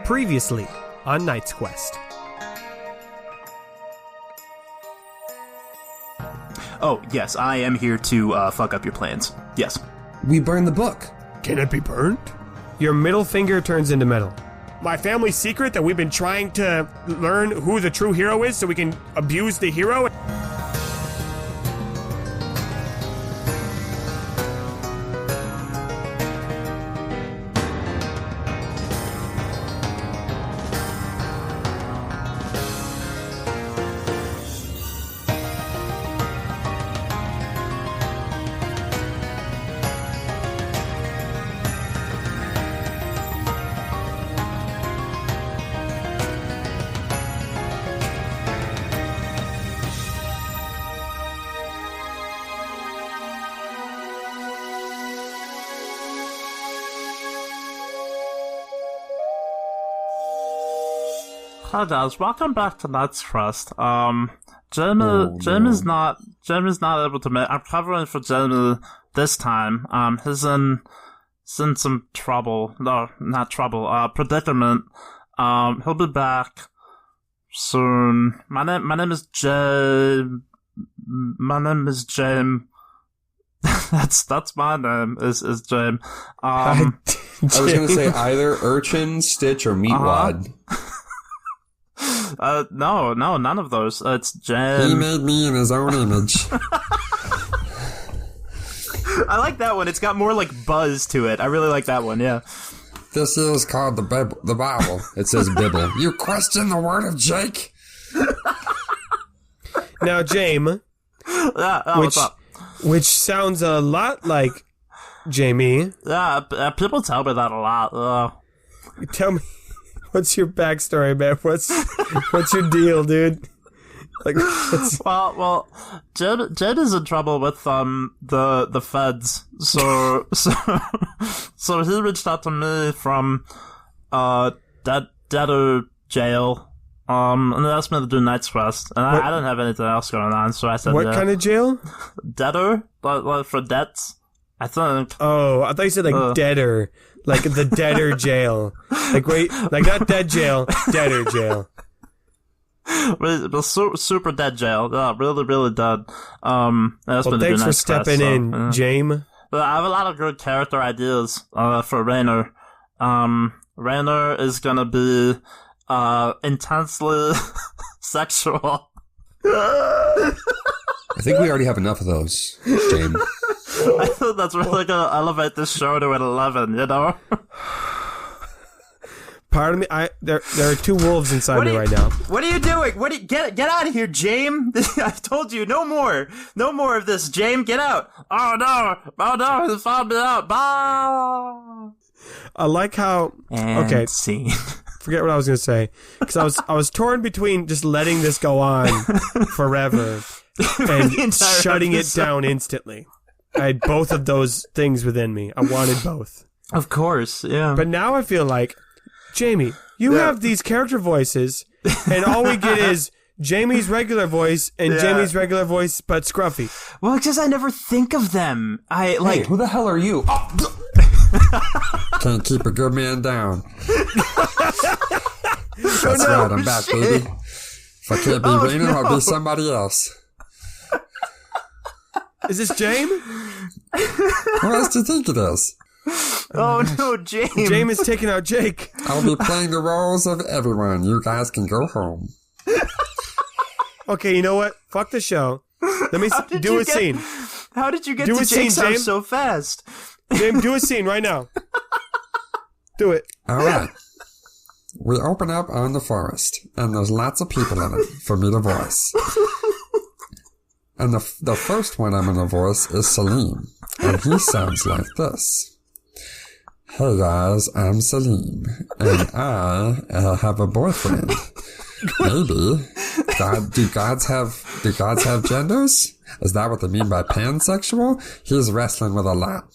Previously on Knight's Quest. Oh, yes, I am here to fuck up your plans. Yes. We burned the book. Can it be burned? Your middle finger turns into metal. My family's secret that we've been trying to learn who the true hero is so we can abuse the hero? Hi guys, welcome back to Knight's Quest. Jamie's not able to make. I'm covering for Jamie this time. He's in some trouble. No, not trouble. Predicament. He'll be back soon. My name is James. That's my name. Is James. I was gonna say either Urchin, Stitch, or Meatwad. No, none of those. It's Jen. He made me in his own image. I like that one. It's got more like buzz to it. I really like that one, yeah. This is called the Bible. It says Bibble. You question the word of Jake? Now, James, What's up? which sounds a lot like Jamie. Yeah, people tell me that a lot. Tell me, what's your backstory, man? What's your deal, dude? Like, Well, Jed is in trouble with the feds. So he reached out to me from debtor jail. And they asked me to do Knight's Quest, and I didn't have anything else going on, so I said, what kind of jail? Debtor, like for debts, I think. Oh, I thought you said like debtor, like the debtor jail. Like wait, like not dead jail, debtor jail. Super dead jail. Yeah, really dead. Well, thanks for stepping in, James. I have a lot of good character ideas for Raynor. Raynor is gonna be intensely sexual. I think we already have enough of those, James. I think that's really gonna elevate this show to an 11, you know? Pardon me, there are two wolves inside me right now. What are you doing? Get out of here, James! I told you, no more of this, James. Get out! Oh no, he found me out. Bye. I like how. And okay, scene. Forget what I was gonna say, because I was torn between just letting this go on forever and shutting it down instantly. I had both of those things within me. I wanted both. Of course, yeah. But now I feel like, Jamie, you have these character voices, and all we get is Jamie's regular voice and Jamie's regular voice, but scruffy. Well, because I never think of them. Hey, who the hell are you? Oh. Can't keep a good man down. That's right, I'm back, baby. If I can't be Raynor, I'll be somebody else. Is this James? Who else do you think it is? Oh no, James. James is taking out Jake. I'll be playing the roles of everyone. You guys can go home. Okay, you know what? Fuck the show. Let me do a scene. How did you get to Jake's house so fast? James, do a scene right now. Do it. All right. We open up on the forest, and there's lots of people in it for me to voice. And the first one I'm going to voice is Salim, and he sounds like this. Hey guys, I'm Salim, and I have a boyfriend. Maybe. Do gods have genders? Is that what they mean by pansexual? He's wrestling with a lot.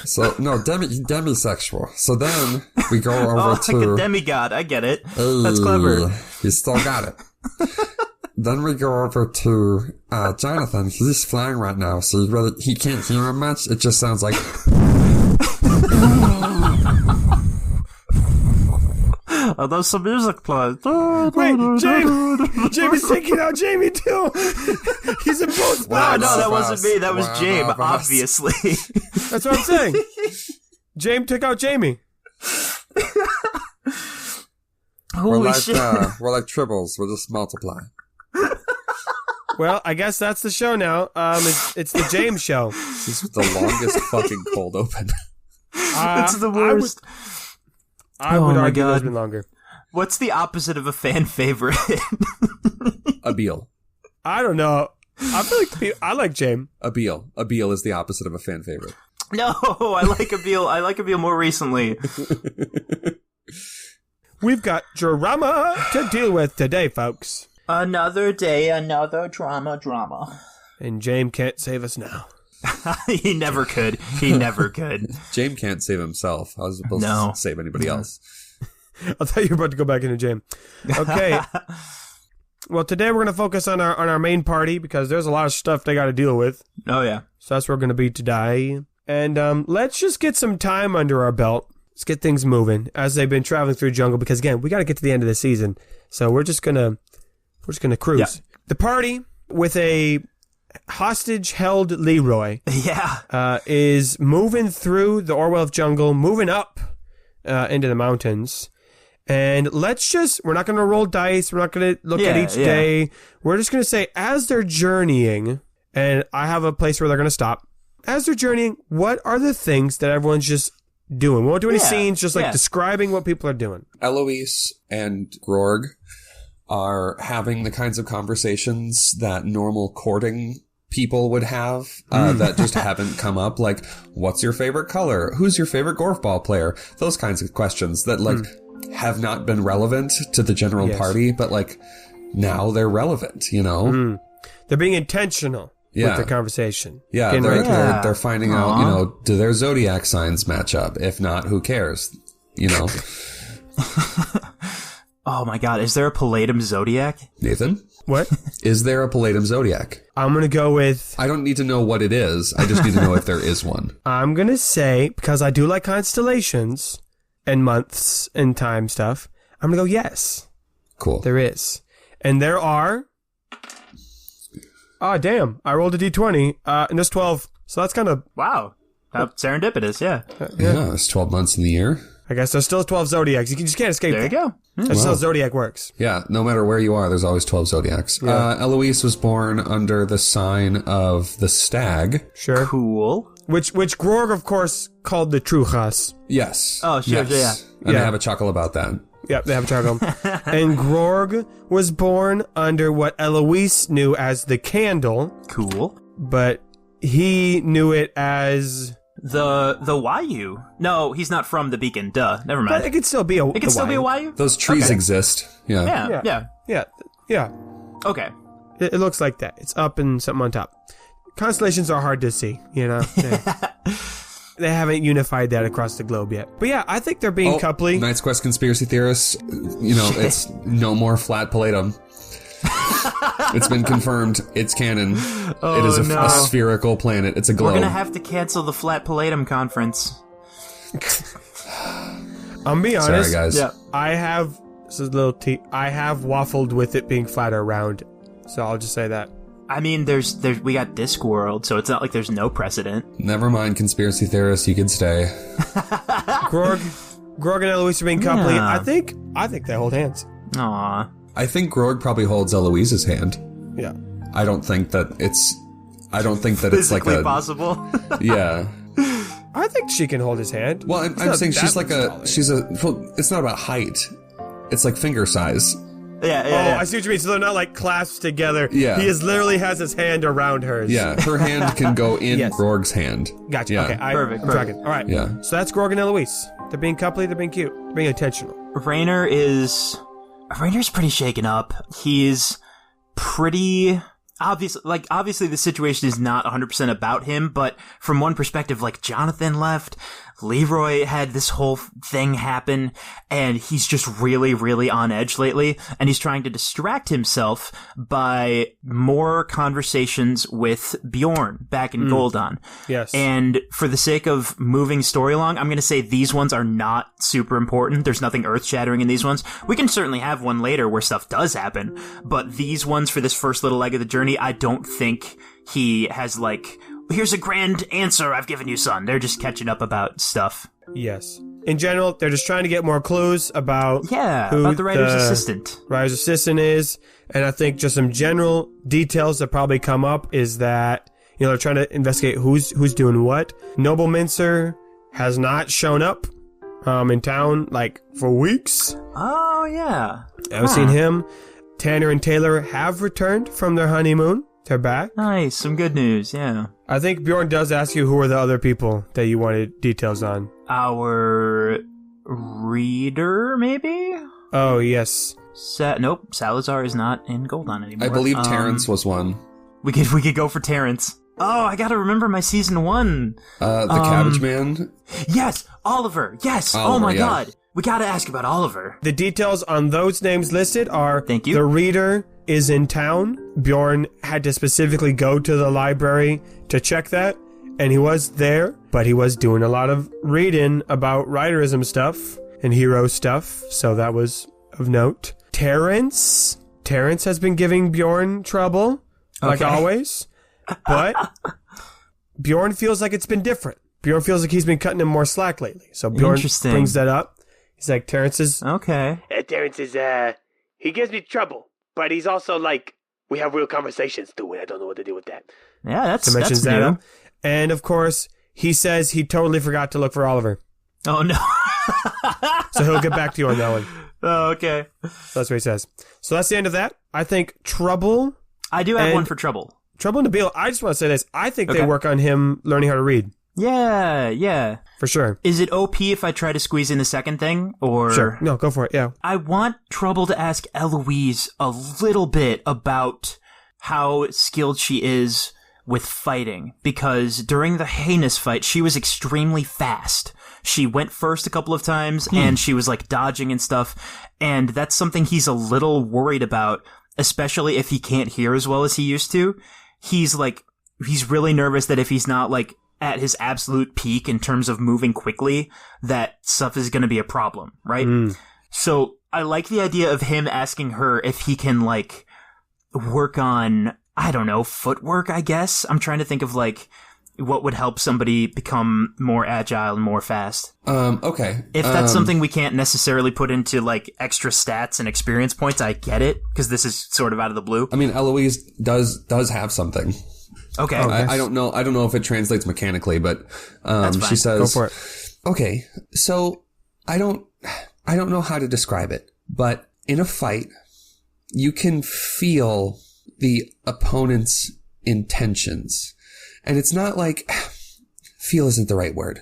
So, no, demisexual. So then we go over to... like a demigod, I get it. Hey, that's clever. He's still got it. Then we go over to Jonathan. He's flying right now, so he can't hear him much. It just sounds like... And there's some music playing. Wait, Jamie's taking out Jamie too. He's in both No, spots. that wasn't me. That was One James, of us. obviously. That's what I'm saying. James took out Jamie. Holy shit. We're like tribbles. We'll just multiply. Well, I guess that's the show now. It's the James show. This is the longest fucking cold open. It's the worst. I Oh would my argue God. it's been longer. What's the opposite of a fan favorite? Abiel. I don't know. I feel like I like James. Abiel. Abiel is the opposite of a fan favorite. No, I like Abiel. I like Abiel more recently. We've got drama to deal with today, folks. Another day, another drama. And James can't save us now. He never could. He never could. James can't save himself. I was supposed No. to save anybody else. I thought you were about to go back into James. Okay. Well, today we're going to focus on our main party because there's a lot of stuff they got to deal with. Oh, yeah. So that's where we're going to be today. And let's just get some time under our belt. Let's get things moving as they've been traveling through jungle because, again, we got to get to the end of the season. So we're just going to cruise. Yeah. The party with a hostage-held Leroy Yeah. is moving through the Orwell jungle, moving up into the mountains. And we're not going to roll dice. We're not going to look at each day. We're just going to say, as they're journeying, and I have a place where they're going to stop. As they're journeying, what are the things that everyone's just doing? We won't do any scenes, just like describing what people are doing. Eloise and Grorg are having the kinds of conversations that normal courting people would have that just haven't come up. Like, what's your favorite color? Who's your favorite golf ball player? Those kinds of questions that, like, have not been relevant to the general party, but, like, now they're relevant, you know? They're being intentional with their conversation. Yeah, they're finding out, you know, do their Zodiac signs match up? If not, who cares? You know? Oh, my God. Is there a Palladium Zodiac? Nathan? What? Is there a Palladium Zodiac? I'm going to go with... I don't need to know what it is. I just need to know if there is one. I'm going to say, because I do like constellations and months and time stuff, I'm going to go yes. Cool. There is. And there are... Oh, damn. I rolled a d20, and there's 12. So that's kind of... Wow. How serendipitous, yeah. Yeah, it's 12 months in the year. I guess there's still 12 Zodiacs. You just can't escape There you them. go. That's how Zodiac works. Yeah, no matter where you are, there's always 12 Zodiacs. Yeah. Eloise was born under the sign of the stag. Sure. Cool. Which Grorg, of course, called the Truchas. Yes. Oh, sure, yes. yeah. And Yeah. I have a chuckle about that. Yep, they have a charcoal. And Grorg was born under what Eloise knew as the candle, Cool. but he knew it as... The Wayu. No, he's not from the Beacon. Duh. Never mind. But it could still be a... It can still be a Wayu? Those trees Okay. exist. Yeah. Yeah. Okay. It looks like that. It's up and something on top. Constellations are hard to see, you know? They haven't unified that across the globe yet. But yeah, I think they're being coupley. Knight's Quest conspiracy theorists, you know, it's no more flat palladium. It's been confirmed. It's canon. It is a spherical planet. It's a globe. We're gonna have to cancel the Flat Palladium conference. I'm being honest. Sorry, guys. Yeah. I have... This is a little I have waffled with it being flat or round. So I'll just say that. I mean, we got Discworld, so it's not like there's no precedent. Never mind, conspiracy theorists. You can stay. Grorg and Eloise are being coupley. Yeah. I think they hold hands. Aw. I think Grorg probably holds Eloise's hand. Yeah. I don't think that it's like Physically a possible. yeah. I think she can hold his hand. Well, I'm not saying that she's like much taller. well, it's not about height. It's like finger size. Yeah. I see what you mean. So they're not like clasped together. Yeah. He literally has his hand around hers. Yeah, her hand can go in Yes. Grorg's hand. Gotcha. Yeah. Okay. Perfect. I'm tracking. All right. Yeah. So that's Grorg and Eloise. They're being coupley. They're being cute. They're being intentional. Rayner's pretty shaken up. He's pretty obviously the situation is not 100% about him, but from one perspective, like Jonathan left, Leroy had this whole thing happen, and he's just really, really on edge lately, and he's trying to distract himself by more conversations with Bjorn back in Gul'dan. Yes. And for the sake of moving story along, I'm going to say these ones are not super important. There's nothing earth-shattering in these ones. We can certainly have one later where stuff does happen, but these ones for this first little leg of the journey, I don't think he has, like, here's a grand answer I've given you, son. They're just catching up about stuff. Yes. In general, they're just trying to get more clues about who about the writer's assistant. Writer's assistant is, and I think just some general details that probably come up is that, you know, they're trying to investigate who's doing what. Noble Mincer has not shown up in town, like, for weeks. Oh, yeah. I haven't seen him. Tanner and Taylor have returned from their honeymoon. They're back. Nice. Some good news, yeah. I think Bjorn does ask you who are the other people that you wanted details on. Our reader, maybe? Oh, yes. Nope, Salazar is not in Gul'dan anymore. I believe Terrence was one. We could go for Terrence. Oh, I gotta remember my season 1. The Cabbage Man. Yes, Oliver. Yes. Oliver, oh my yeah. God. We gotta ask about Oliver. The details on those names listed are... Thank you. The reader is in town. Bjorn had to specifically go to the library to check that, and he was there, but he was doing a lot of reading about writerism stuff and hero stuff, so that was of note. Terrence has been giving Bjorn trouble, like always, but Bjorn feels like it's been different. Bjorn feels like he's been cutting him more slack lately, so Bjorn brings that up. He's like, Terrence is... Okay. Terrence is, he gives me trouble, but he's also like, we have real conversations too, and I don't know what to do with that. Yeah, that's that new. And of course, he says he totally forgot to look for Oliver. Oh, no. So he'll get back to you on that one. Oh, okay. So that's what he says. So that's the end of that. I think Trouble... I do have one for Trouble. Trouble and Nabil, I just want to say this. I think they work on him learning how to read. Yeah. For sure. Is it OP if I try to squeeze in the second thing? Or Sure. No, go for it, yeah. I want Trouble to ask Eloise a little bit about how skilled she is with fighting, because during the heinous fight, she was extremely fast. She went first a couple of times, and she was, like, dodging and stuff, and that's something he's a little worried about, especially if he can't hear as well as he used to. He's really nervous that if he's not, like, at his absolute peak in terms of moving quickly, that stuff is going to be a problem, right? So I like the idea of him asking her if he can, like, work on, I don't know, footwork, I guess. I'm trying to think of, like, what would help somebody become more agile and more fast. Okay. If that's something we can't necessarily put into, like, extra stats and experience points, I get it, because this is sort of out of the blue. I mean, Eloise does have something. Okay. I don't know if it translates mechanically, but she says, Go for it. Okay, so I don't know how to describe it, but in a fight, you can feel the opponent's intentions. And it's not like, feel isn't the right word.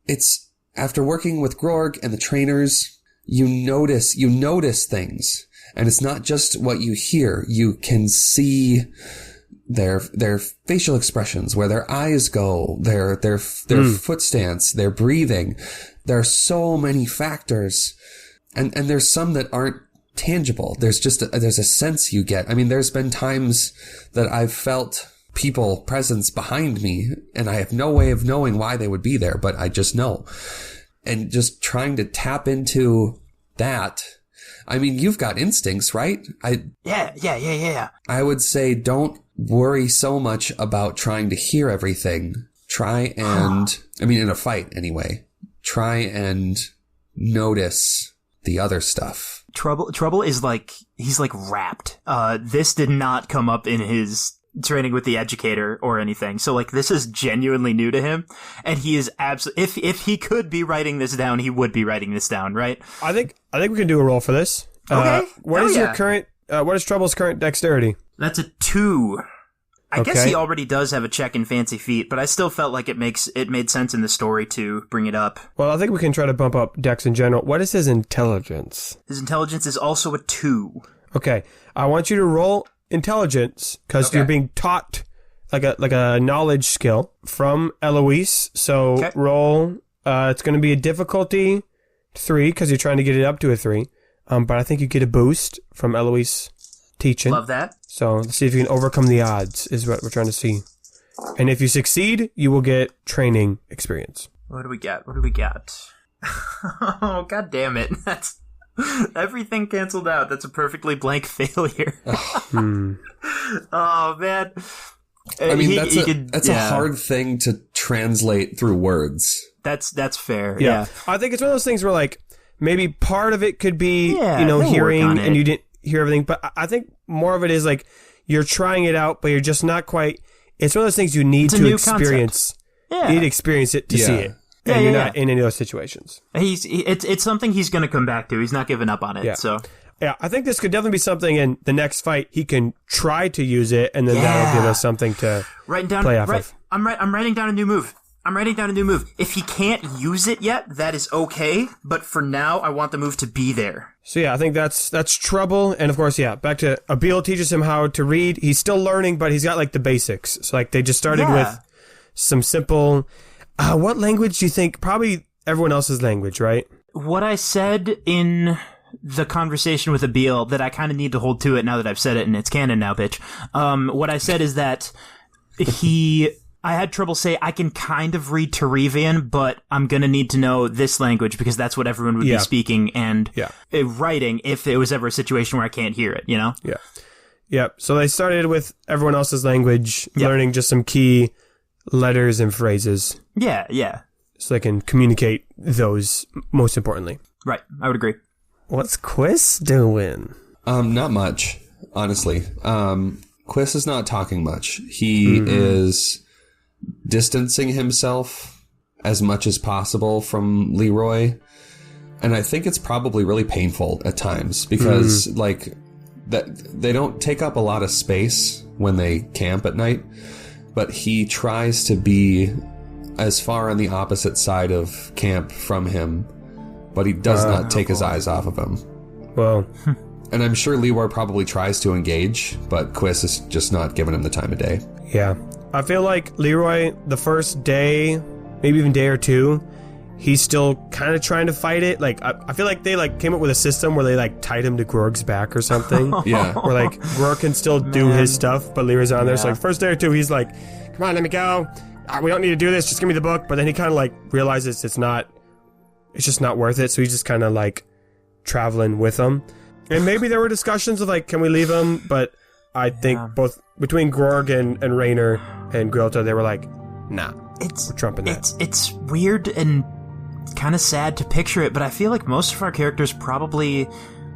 It's after working with Grorg and the trainers, you notice things. And it's not just what you hear. You can see their facial expressions, where their eyes go, their foot stance, their breathing. There are so many factors. And there's some that aren't tangible. There's a sense you get. I mean, there's been times that I've felt people presence behind me, and I have no way of knowing why they would be there, but I just know. And just trying to tap into that. I mean, you've got instincts, right? Yeah. I would say don't worry so much about trying to hear everything. Try and, I mean, in a fight anyway, try and notice the other stuff. Trouble is like, he's like wrapped. This did not come up in his training with the educator or anything. So like, this is genuinely new to him, and he is absolutely, if he could be writing this down, he would be writing this down, right? I think we can do a roll for this. Okay. What is Trouble's current dexterity? That's a 2. I guess he already does have a check in fancy feet, but I still felt like it made sense in the story to bring it up. Well, I think we can try to bump up dex in general. What is his intelligence? His intelligence is also a 2. Okay. I want you to roll intelligence, because you're being taught like a knowledge skill from Eloise. So roll. It's going to be a difficulty 3 because you're trying to get it up to a 3. But I think you get a boost from Eloise teaching. Love that. So let's see if you can overcome the odds. Is what we're trying to see. And if you succeed, you will get training experience. What do we got? Oh, god damn it. That's everything canceled out. That's a perfectly blank failure. Oh, man. I mean, that's a hard thing to translate through words. That's fair. Yeah. Yeah. I think it's one of those things where, like, maybe part of it could be, they'll hearing work on and it. you didn't hear everything. But I think more of it is, like, you're trying it out, but you're just not quite. It's one of those things you need to experience. Yeah. You need to experience it to see it. And you're not in any of those situations. It's something he's going to come back to. He's not giving up on it. Yeah. So. Yeah, I think this could definitely be something in the next fight. He can try to use it, and then that'll give us something to play off of. I'm writing down a new move. If he can't use it yet, that is okay. But for now, I want the move to be there. So yeah, I think that's trouble. And of course, back to Abil teaches him how to read. He's still learning, but he's got like the basics. So like they just started with some simple. What language do you think? Probably everyone else's language, right? What I said in the conversation with Abil that I kind of need to hold to it now that I've said it and it's canon now, bitch. What I said is that I had trouble say I can kind of read Tarivian, but I'm going to need to know this language because that's what everyone would be speaking and writing if it was ever a situation where I can't hear it, you know? Yeah. Yeah. So they started with everyone else's language, learning just some key letters and phrases. Yeah, yeah. So they can communicate those most importantly. Right. I would agree. What's Quis doing? Not much, honestly. Quis is not talking much. He is distancing himself as much as possible from Leroy. And I think it's probably really painful at times because like that they don't take up a lot of space when they camp at night, but he tries to be as far on the opposite side of camp from him, but he does not take his eyes off of him. Well, and I'm sure Leroy probably tries to engage, but Quis is just not giving him the time of day. Yeah. I feel like Leroy, the first day, maybe even day or two, he's still kind of trying to fight it. Like, I feel like they like came up with a system where they like tied him to Grorg's back or something. Yeah. Where like Grorg can still do his stuff, but Leroy's on there. So like first day or two, he's like, come on, let me go. We don't need to do this. Just give me the book. But then he kind of like realizes it's just not worth it. So he's just kind of like traveling with them. And maybe there were discussions of like, can we leave him? But I think both between Grorg and Raynor and Grylta, they were like, nah, we're trumping that. It's weird and kind of sad to picture it, but I feel like most of our characters probably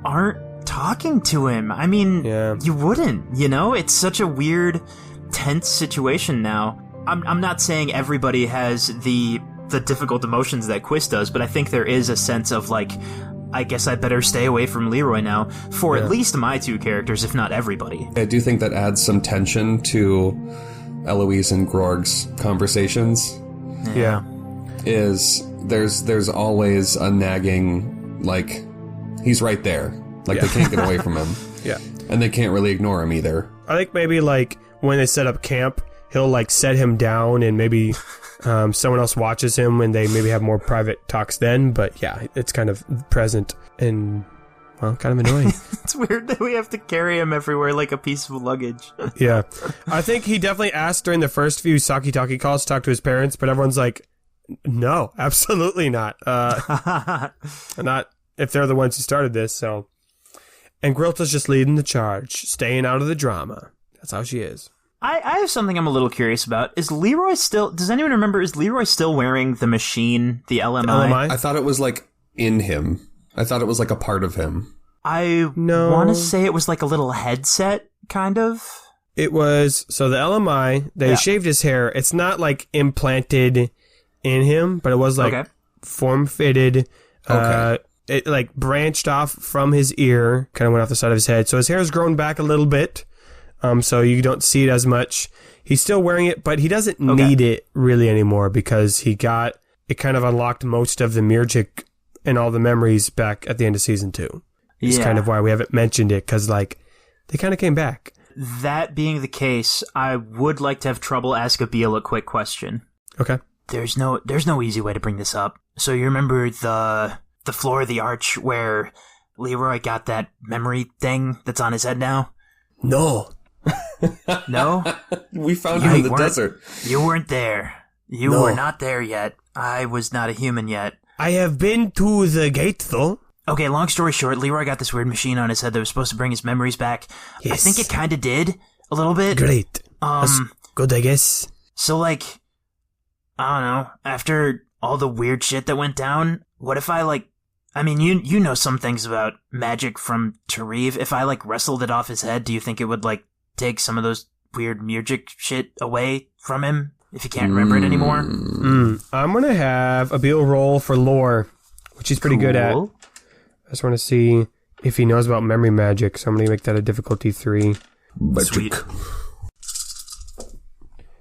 aren't talking to him. I mean, you wouldn't, you know? It's such a weird, tense situation now. I'm not saying everybody has the difficult emotions that Quis does, but I think there is a sense of like, I guess I better stay away from Leroy now for at least my two characters, if not everybody. I do think that adds some tension to Eloise and Grorg's conversations. Yeah. There's always a nagging, like, he's right there. Like, they can't get away from him. Yeah. And they can't really ignore him either. I think maybe, like, when they set up camp, he'll, like, set him down and maybe someone else watches him and they maybe have more private talks then. But, yeah, it's kind of present and, well, kind of annoying. It's weird that we have to carry him everywhere like a piece of luggage. Yeah. I think he definitely asked during the first few Saki-Taki calls to talk to his parents, but everyone's like, no, absolutely not. Not if they're the ones who started this, so. And Grylta's just leading the charge, staying out of the drama. That's how she is. I have something I'm a little curious about. Is Leroy still... Does anyone remember, is Leroy still wearing the machine, the LMI? I thought it was, like, in him. I thought it was, like, a part of him. I want to say it was, like, a little headset, kind of. It was... So the LMI, they shaved his hair. It's not, like, implanted in him, but it was, like, form-fitted. It, like, branched off from his ear, kind of went off the side of his head. So his hair's grown back a little bit. So you don't see it as much. He's still wearing it, but he doesn't need it really anymore because it kind of unlocked most of the Mirjik and all the memories back at the end of season 2. It's kind of why we haven't mentioned it because, like, they kind of came back. That being the case, I would like to have Trouble ask Abiel a quick question. Okay. There's no easy way to bring this up. So you remember the floor of the arch where Leroy got that memory thing that's on his head now? No. No? We found him in the desert. You weren't there. You were not there yet. I was not a human yet. I have been to the gate, though. Okay, long story short, Leroy got this weird machine on his head that was supposed to bring his memories back. Yes. I think it kind of did, a little bit. Great. That's good, I guess. So, like, I don't know, after all the weird shit that went down, what if I, like, I mean, you know some things about magic from Tarif. If I, like, wrestled it off his head, do you think it would, like, take some of those weird music shit away from him if he can't remember it anymore? I'm going to have Abiel roll for lore, which he's pretty good at. I just want to see if he knows about memory magic, so I'm going to make that a difficulty 3. Sweet.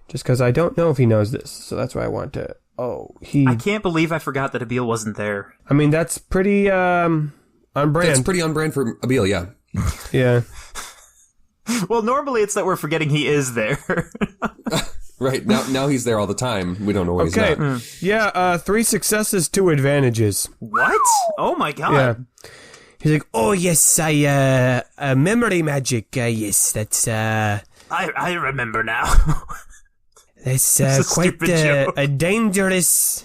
Just because I don't know if he knows this, so that's why I want to... I can't believe I forgot that Abiel wasn't there. I mean, that's pretty, on brand. That's pretty on brand for Abiel, yeah. Yeah. Well, normally it's that we're forgetting he is there. Right, now he's there all the time. We don't know where he's not. Yeah, 3 successes, 2 advantages. What? Oh my god. Yeah. He's like, oh yes, memory magic, yes, that's, I remember now. That's quite a dangerous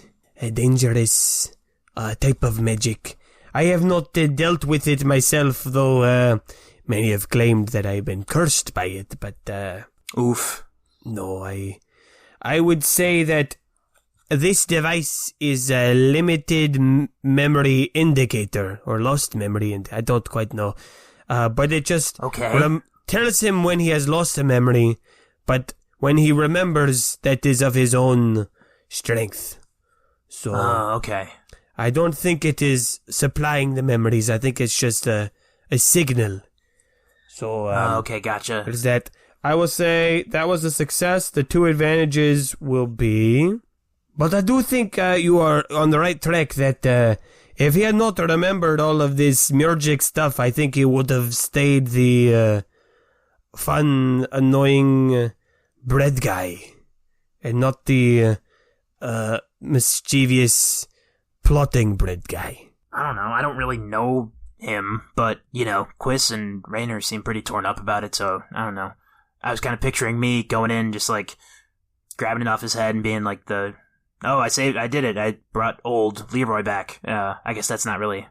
type of magic. I have not dealt with it myself, though many have claimed that I've been cursed by it, but oof. No, I would say that this device is a limited memory indicator, or lost memory, and I don't quite know. But it just tells him when he has lost a memory, but when he remembers, that is of his own strength. So, okay. I don't think it is supplying the memories. I think it's just a signal. So, okay, gotcha. There's that. I will say that was a success. The 2 advantages will be... But I do think you are on the right track that if he had not remembered all of this magic stuff, I think he would have stayed the fun, annoying... bread guy, and not the mischievous, plotting bread guy. I don't know. I don't really know him, but, you know, Quis and Raynor seem pretty torn up about it, so I don't know. I was kind of picturing me going in, just like grabbing it off his head and being like I did it. I brought old Leroy back. I guess it's not really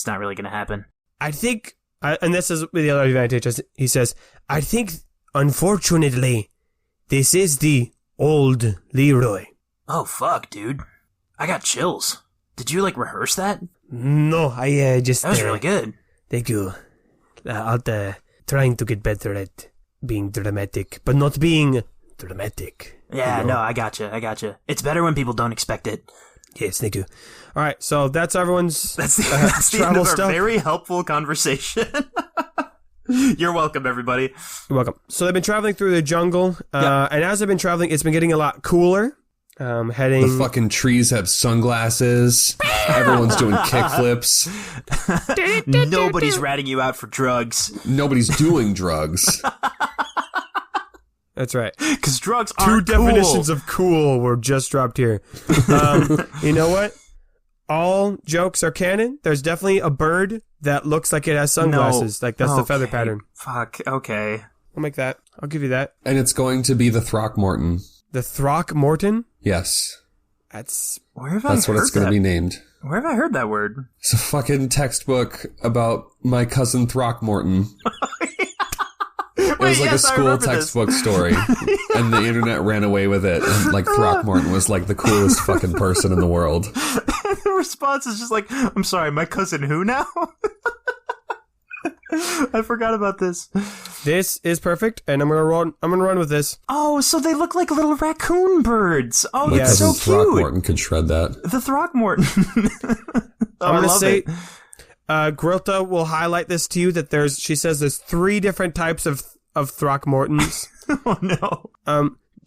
going to happen. I think, and this is the other advantage, as he says, I think, unfortunately, this is the old Leroy. Oh, fuck, dude. I got chills. Did you, like, rehearse that? No, I just... That was really good. Thank you. I'll trying to get better at being dramatic, but not being dramatic. Yeah, no, I gotcha. It's better when people don't expect it. Yes, thank you. All right, so that's everyone's that's the travel end of stuff. Our very helpful conversation. You're welcome, everybody. You're welcome. So they've been traveling through the jungle, and as they've been traveling, it's been getting a lot cooler. Heading... The fucking trees have sunglasses. Everyone's doing kickflips. Nobody's ratting you out for drugs. Nobody's doing drugs. That's right. Because drugs Two aren't definitions of cool were just dropped here. You know what? All jokes are canon. There's definitely a bird that looks like it has sunglasses. Like, that's the feather pattern. Fuck, okay. I'll make that. I'll give you that. And it's going to be the Throckmorton. The Throckmorton? Yes. That's what it's going to be named. Where have I heard that word? It's a fucking textbook about my cousin Throckmorton. It was like a school textbook story, and the internet ran away with it, and like Throckmorton was like the coolest fucking person in the world. The response is just like, I'm sorry, my cousin who now? I forgot about this. This is perfect, and I'm gonna run with this. Oh, so they look like little raccoon birds. Oh, My that's so cousin cute. Throckmorton could shred that. The Throckmorton. I'm gonna love say, it. Grilta will highlight this to you that she says there's 3 different types of Throckmortons. Oh no.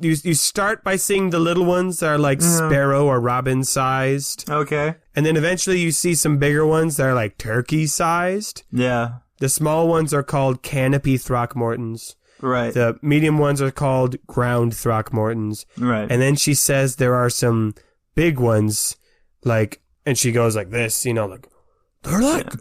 You start by seeing the little ones that are like sparrow or robin sized. Okay. And then eventually you see some bigger ones that are like turkey sized. Yeah. The small ones are called canopy Throckmortons. Right. The medium ones are called ground Throckmortons. Right. And then she says there are some big ones, like, and she goes like this, like, they're like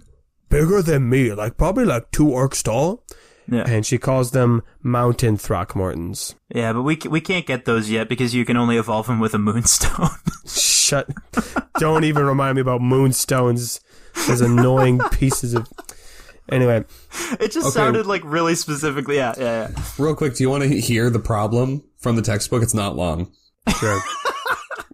bigger than me, like probably like 2 orcs tall. Yeah. And she calls them mountain Throckmortons. Yeah, but we can't get those yet because you can only evolve them with a moonstone. Shut. Don't even remind me about moonstones. Those annoying pieces of... Anyway. It just sounded like really specifically. Yeah. Real quick, do you want to hear the problem from the textbook? It's not long. Sure.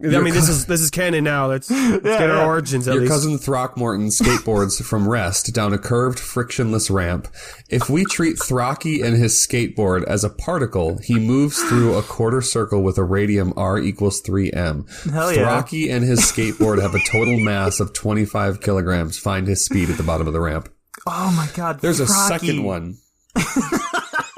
I mean, this is canon now. Let's get our origins at Your least. cousin Throckmorton skateboards from Rest down a curved, frictionless ramp. If we treat Throcky and his skateboard as a particle, he moves through a quarter circle with a radium r equals 3m. Hell yeah. Throcky and his skateboard have a total mass of 25 kilograms. Find his speed at the bottom of the ramp. Oh my god, There's Throcky. a second one.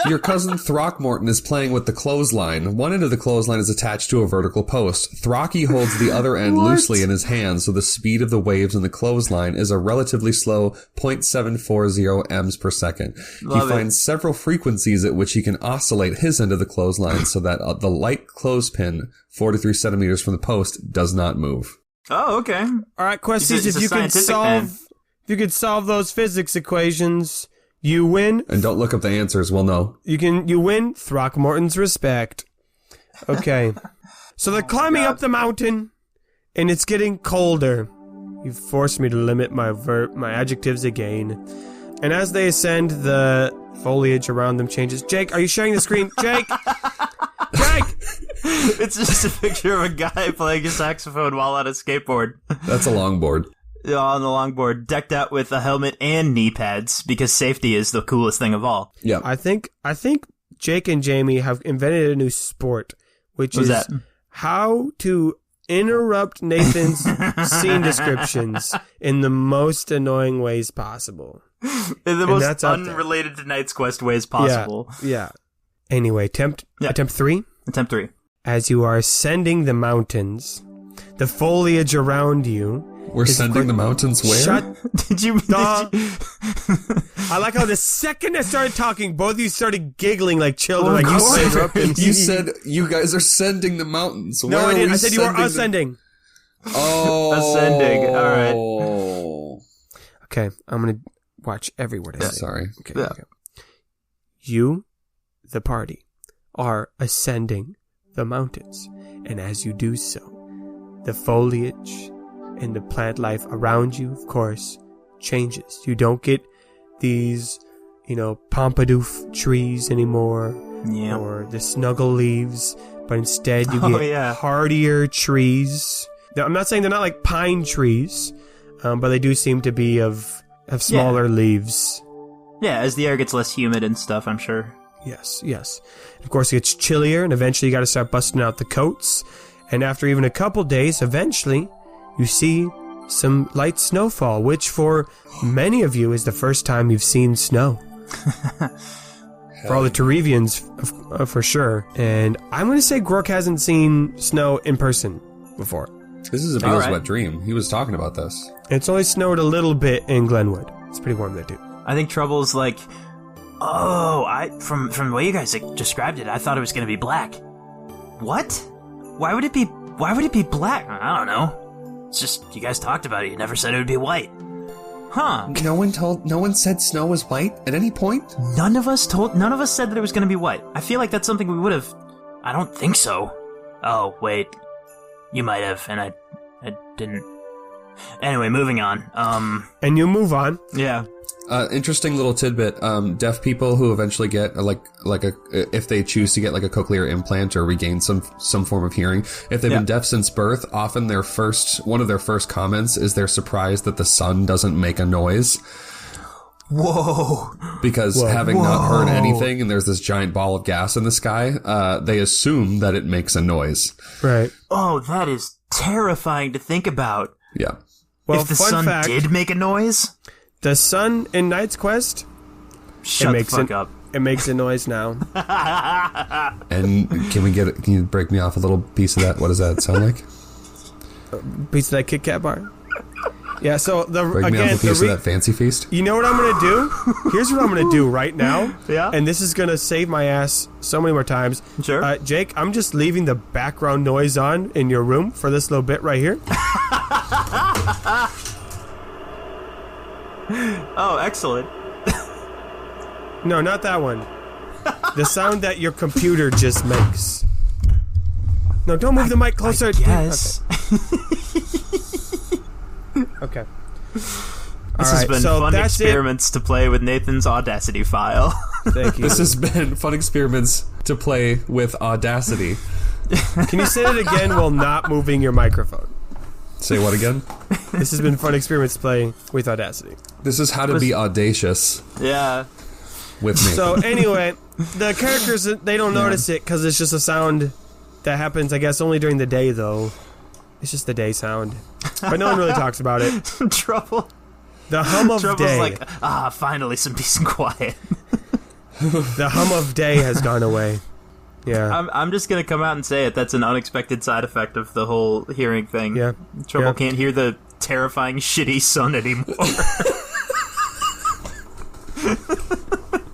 Your cousin Throckmorton is playing with the clothesline. One end of the clothesline is attached to a vertical post. Throcky holds the other end loosely in his hand, so the speed of the waves in the clothesline is a relatively slow 0.740 m's per second. He finds several frequencies at which he can oscillate his end of the clothesline so that the light clothespin, 4 to 3 centimeters from the post, does not move. Oh, okay. All right, Questies, if you could solve those physics equations, you win. And don't look up the answers, we'll know. You win Throckmorton's respect. Okay. So they're climbing up the mountain, and it's getting colder. You've forced me to limit my adjectives again. And as they ascend, the foliage around them changes. Jake, are you sharing the screen? Jake! Jake! It's just a picture of a guy playing a saxophone while on a skateboard. That's a longboard. On the longboard, decked out with a helmet and knee pads, because safety is the coolest thing of all. Yeah. I think Jake and Jamie have invented a new sport, which is how to interrupt Nathan's scene descriptions in the most annoying ways possible. In the most unrelated to Knight's Quest ways possible. Yeah. Anyway, attempt 3. Attempt 3. As you are ascending the mountains, the foliage around you... We're sending the mountains where? Did you... I like how the second I started talking, both of you started giggling like children. You said you guys are sending the mountains. No, I didn't. I said you were ascending. Oh. Ascending. All right. Okay, I'm going to watch every word I say. Sorry. Okay, okay. You, the party, are ascending the mountains. And as you do so, the foliage... and the plant life around you, of course, changes. You don't get these, pompadour trees anymore, or the snuggle leaves, but instead you get hardier trees. Now, I'm not saying they're not like pine trees, but they do seem to be of smaller leaves. Yeah, as the air gets less humid and stuff, I'm sure. Yes. Of course, it gets chillier, and eventually you got to start busting out the coats. And after even a couple days, eventually... you see some light snowfall, which for many of you is the first time you've seen snow. For all the Terevians, for sure. And I'm going to say Grorg hasn't seen snow in person before. This is a Beatles wet dream. He was talking about this. It's only snowed a little bit in Glenwood. It's pretty warm there, too. I think Trouble's like, from the way you guys described it, I thought it was going to be black. What? Why would it be black? I don't know. It's just, you guys talked about it. You never said it would be white. Huh. No one said snow was white at any point? None of us said that it was going to be white. I feel like that's something we would have... I don't think so. Oh, wait. You might have, and I didn't. Anyway, moving on. And you move on. Yeah. Interesting little tidbit. Deaf people who eventually get if they choose to get like a cochlear implant or regain some form of hearing, if they've been deaf since birth, often one of their first comments is they're surprised that the sun doesn't make a noise. Whoa. Because having not heard anything and there's this giant ball of gas in the sky, they assume that it makes a noise. Right. Oh, that is terrifying to think about. Yeah. Well, if the sun did make a noise? The sun in Knight's Quest? Shut the fuck up. It makes a noise now. And can you break me off a little piece of that? What does that sound like? A piece of that Kit Kat bar? Yeah, so Bring me out a piece of that fancy feast. You know what I'm going to do? Here's what I'm going to do right now. Yeah? And this is going to save my ass so many more times. Sure. Jake, I'm just leaving the background noise on in your room for this little bit right here. Oh, excellent. No, not that one. The sound that your computer just makes. No, don't move the mic closer. Yes. Okay. This has been fun experiments to play with Nathan's Audacity file. Thank you. This has been fun experiments to play with Audacity. Can you say it again while not moving your microphone? Say what again? This has been fun experiments to play with Audacity. This is how to be audacious Yeah. with me. So anyway, the characters, they don't notice it because it's just a sound that happens, I guess, only during the day, though. It's just the day sound. But no one really talks about it. Trouble. The hum of Trouble's day. like, finally some peace and quiet. The hum of day has gone away. Yeah. I'm just gonna come out and say it. That's an unexpected side effect of the whole hearing thing. Yeah. Trouble can't hear the terrifying, shitty sun anymore.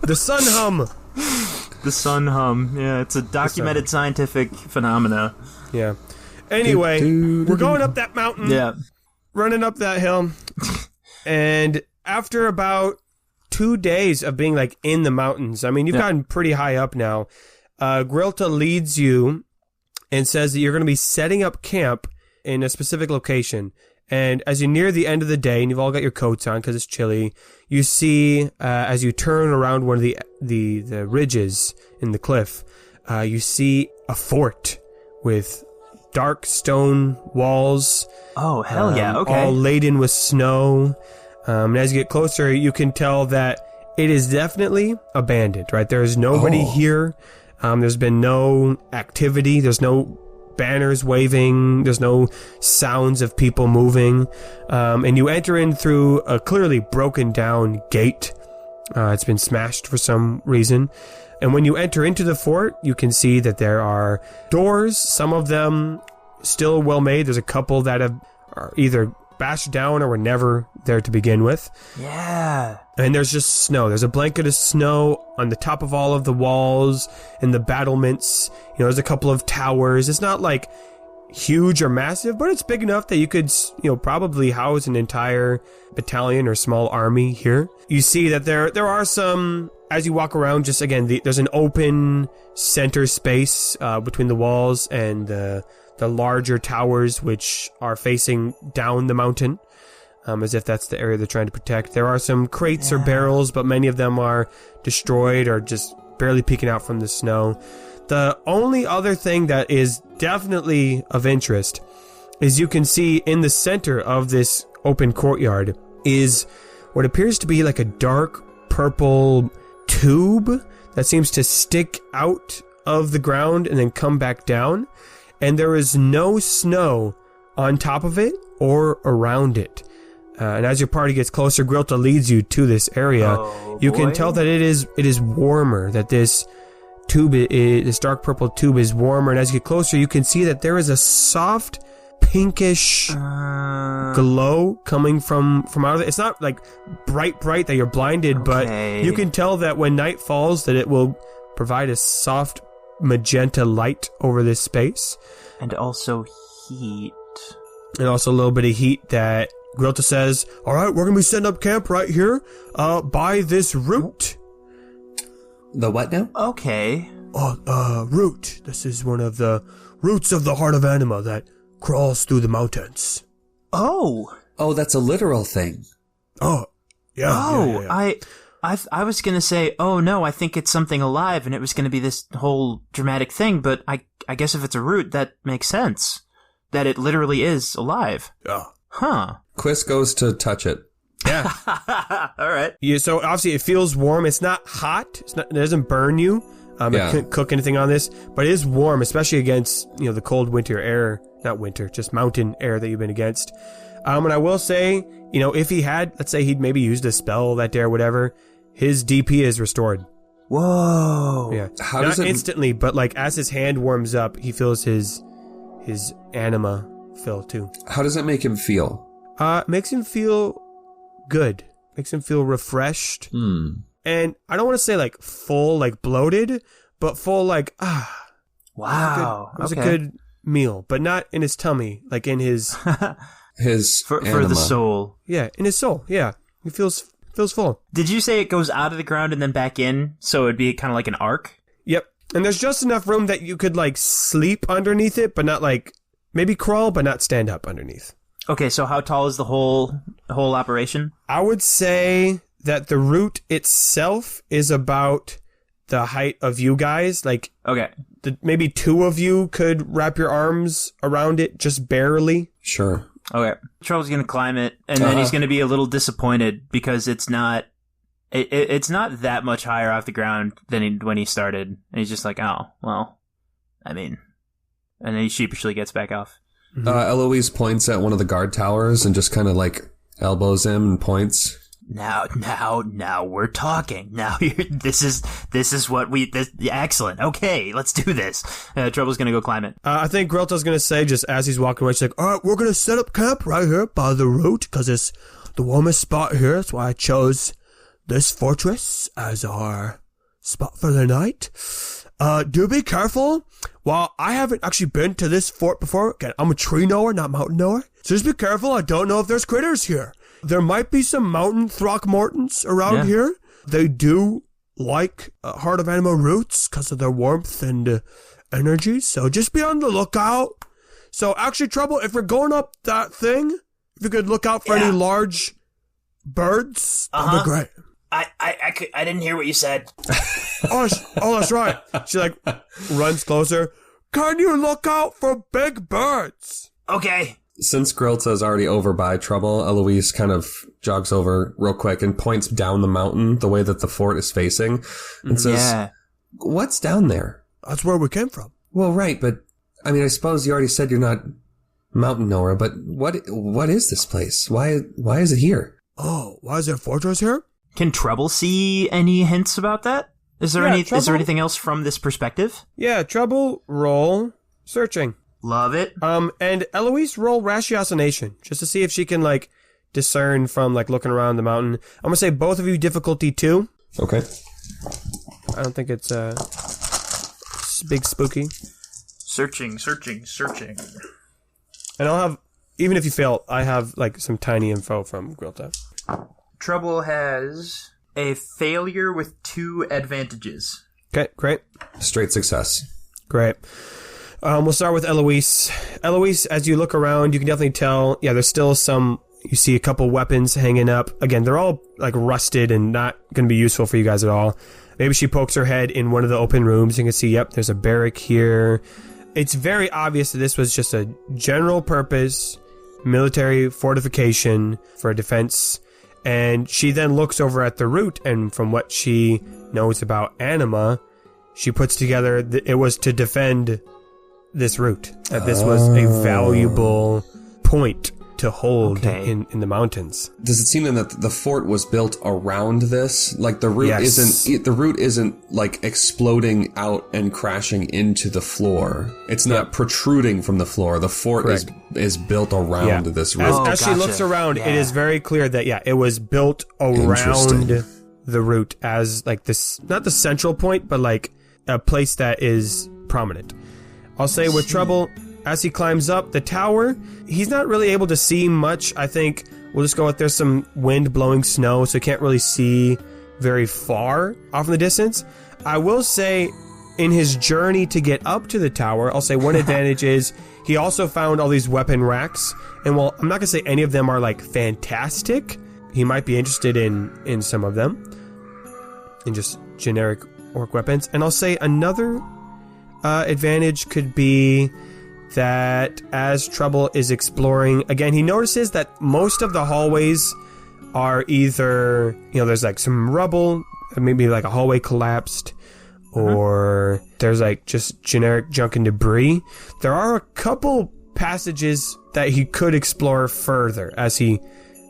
The sun hum. The sun hum. Yeah, it's a documented scientific phenomena. Yeah. Anyway, we're going up that mountain. Yeah. Running up that hill. And after about 2 days of being like in the mountains, I mean, you've gotten pretty high up now. Grilta leads you and says that you're going to be setting up camp in a specific location. And as you near the end of the day, and you've all got your coats on because it's chilly, you see, as you turn around one of the ridges in the cliff, you see a fort with dark stone walls. Oh, hell yeah, okay. All laden with snow. And as you get closer, you can tell that it is definitely abandoned, right? There is nobody here. There's been no activity. There's no banners waving. There's no sounds of people moving. And you enter in through a clearly broken down gate. It's been smashed for some reason. And when you enter into the fort, you can see that there are doors, some of them still well made. There's a couple that are either bashed down or were never there to begin with. Yeah. And there's just snow. There's a blanket of snow on the top of all of the walls and the battlements. You know, there's a couple of towers. It's not like huge or massive, but it's big enough that you could, probably house an entire battalion or small army here. You see that there are some, as you walk around, just again, there's an open center space between the walls and the larger towers, which are facing down the mountain, as if that's the area they're trying to protect. There are some crates or barrels, but many of them are destroyed or just barely peeking out from the snow. The only other thing that is definitely of interest is you can see in the center of this open courtyard is what appears to be like a dark purple tube that seems to stick out of the ground and then come back down. And there is no snow on top of it or around it. And as your party gets closer, Grilta leads you to this area. You can tell that it is warmer, that this tube, this dark purple tube is warmer. And as you get closer, you can see that there is a soft pinkish glow coming from out of it. It's not like bright that you're blinded, but you can tell that when night falls that it will provide a soft magenta light over this space. And also heat. And also a little bit of heat that Grilta says, all right, we're going to be setting up camp right here by this root. The what now? Okay. Root. This is one of the roots of the heart of anima that crawls through the mountains. Oh, that's a literal thing. Oh, yeah. Yeah. I was gonna say, oh no, I think it's something alive, and it was gonna be this whole dramatic thing, but I guess if it's a root, that makes sense. That it literally is alive. Yeah. Huh. Quis goes to touch it. Yeah. All right. Yeah, so obviously it feels warm. It's not hot. It doesn't burn you. It couldn't cook anything on this, but it is warm, especially against, the cold winter air. Not winter, just mountain air that you've been against. And I will say, if he had, let's say he'd maybe used a spell that day or whatever, his DP is restored. Whoa. Yeah. How Not does it instantly, but like as his hand warms up, he feels his anima fill too. How does it make him feel? Makes him feel good. Makes him feel refreshed. And I don't want to say like full, like bloated, but full like, Wow. It was a good meal, but not in his tummy, like in his... for the soul. Yeah, in his soul, yeah. He feels full. Did you say it goes out of the ground and then back in, so it'd be kind of like an arc? Yep. And there's just enough room that you could like sleep underneath it, but not like, maybe crawl, but not stand up underneath. Okay, so how tall is the whole operation? I would say that the root itself is about the height of you guys. Like, okay, maybe two of you could wrap your arms around it just barely. Sure. Okay. Trouble's gonna climb it, and then he's gonna be a little disappointed because it's not that much higher off the ground than when he started. And he's just like, oh, well, I mean, and then he sheepishly gets back off. Eloise points at one of the guard towers and just kind of like elbows him and points. Now we're talking. Now this is what excellent. Okay, let's do this. Trouble's gonna go climb it. I think Grelta's gonna say, just as he's walking away, she's like, all right, we're gonna set up camp right here by the root, because it's the warmest spot here. That's why I chose this fortress as our spot for the night. Do be careful. Well, I haven't actually been to this fort before. Again, I'm a tree knower, not mountain knower. So just be careful. I don't know if there's critters here. There might be some mountain Throckmortons around here. They do like Heart of Animal roots because of their warmth and energy. So just be on the lookout. So actually, Trouble, if we're going up that thing, if you could look out for any large birds, that'd be great. I didn't hear what you said. Oh, that's right. She like runs closer. Can you look out for big birds? Okay. Since Grelta's already over by Trouble, Eloise kind of jogs over real quick and points down the mountain the way that the fort is facing and says, what's down there? That's where we came from. Well, right, but I mean, I suppose you already said you're not mountain knower, but what is this place? Why is it here? Oh, why is there a fortress here? Can Trouble see any hints about that? Is there anything else from this perspective? Yeah, Trouble, roll searching. Love it. And Eloise, roll ratiocination just to see if she can like discern from like looking around the mountain. I'm gonna say both of you difficulty 2. Okay. I don't think it's big spooky. Searching. And I'll have, even if you fail, I have like some tiny info from Grelta. Trouble has a failure with 2 advantages. Okay, great. Straight success. Great. We'll start with Eloise. Eloise, as you look around, you can definitely tell, there's still you see a couple weapons hanging up. Again, they're all like rusted and not going to be useful for you guys at all. Maybe she pokes her head in one of the open rooms. You can see, there's a barrack here. It's very obvious that this was just a general purpose military fortification for defense. And she then looks over at the root, and from what she knows about anima, she puts together that it was to defend this root. That this was a valuable point to hold in the mountains. Does it seem then that the fort was built around this? Like the root isn't like exploding out and crashing into the floor. It's not protruding from the floor. The fort is built around this root. As she looks around, it is very clear that it was built around the root as like this, not the central point, but like a place that is prominent. I'll say with Trouble, as he climbs up the tower, he's not really able to see much. I think we'll just go with there's some wind blowing snow, so he can't really see very far off in the distance. I will say in his journey to get up to the tower, I'll say one advantage is he also found all these weapon racks. And while I'm not going to say any of them are like fantastic, he might be interested in some of them, in just generic orc weapons. And I'll say another advantage could be that as Trouble is exploring, again, he notices that most of the hallways are either, there's like some rubble, maybe like a hallway collapsed, or there's like just generic junk and debris. There are a couple passages that he could explore further as he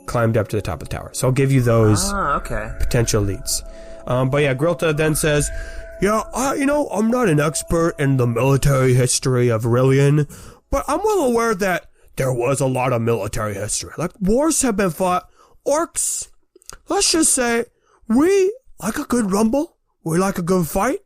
climbed up to the top of the tower. So I'll give you those potential leads. But yeah, Grelta then says, I'm not an expert in the military history of Rillian, but I'm well aware that there was a lot of military history. Like, wars have been fought. Orcs, let's just say, we like a good rumble. We like a good fight.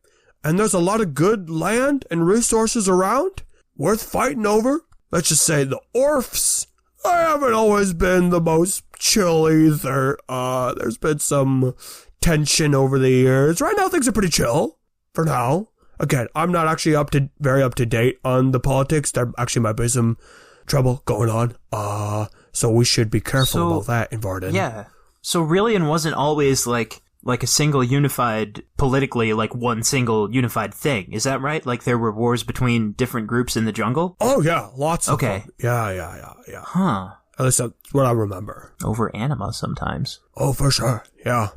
And there's a lot of good land and resources around worth fighting over. Let's just say the Orcs, they haven't always been the most chill either. There's been some tension over the years. Right now, things are pretty chill for now. Again, I'm not actually very up to date on the politics. There actually might be some trouble going on. So we should be careful about that in Varden. Yeah. So Rillian wasn't always like a single unified, politically, like one single unified thing. Is that right? Like there were wars between different groups in the jungle? Oh, yeah. Lots of them. Yeah. Yeah. Huh. At least that's what I remember. Over anima sometimes. Oh, for sure. Yeah.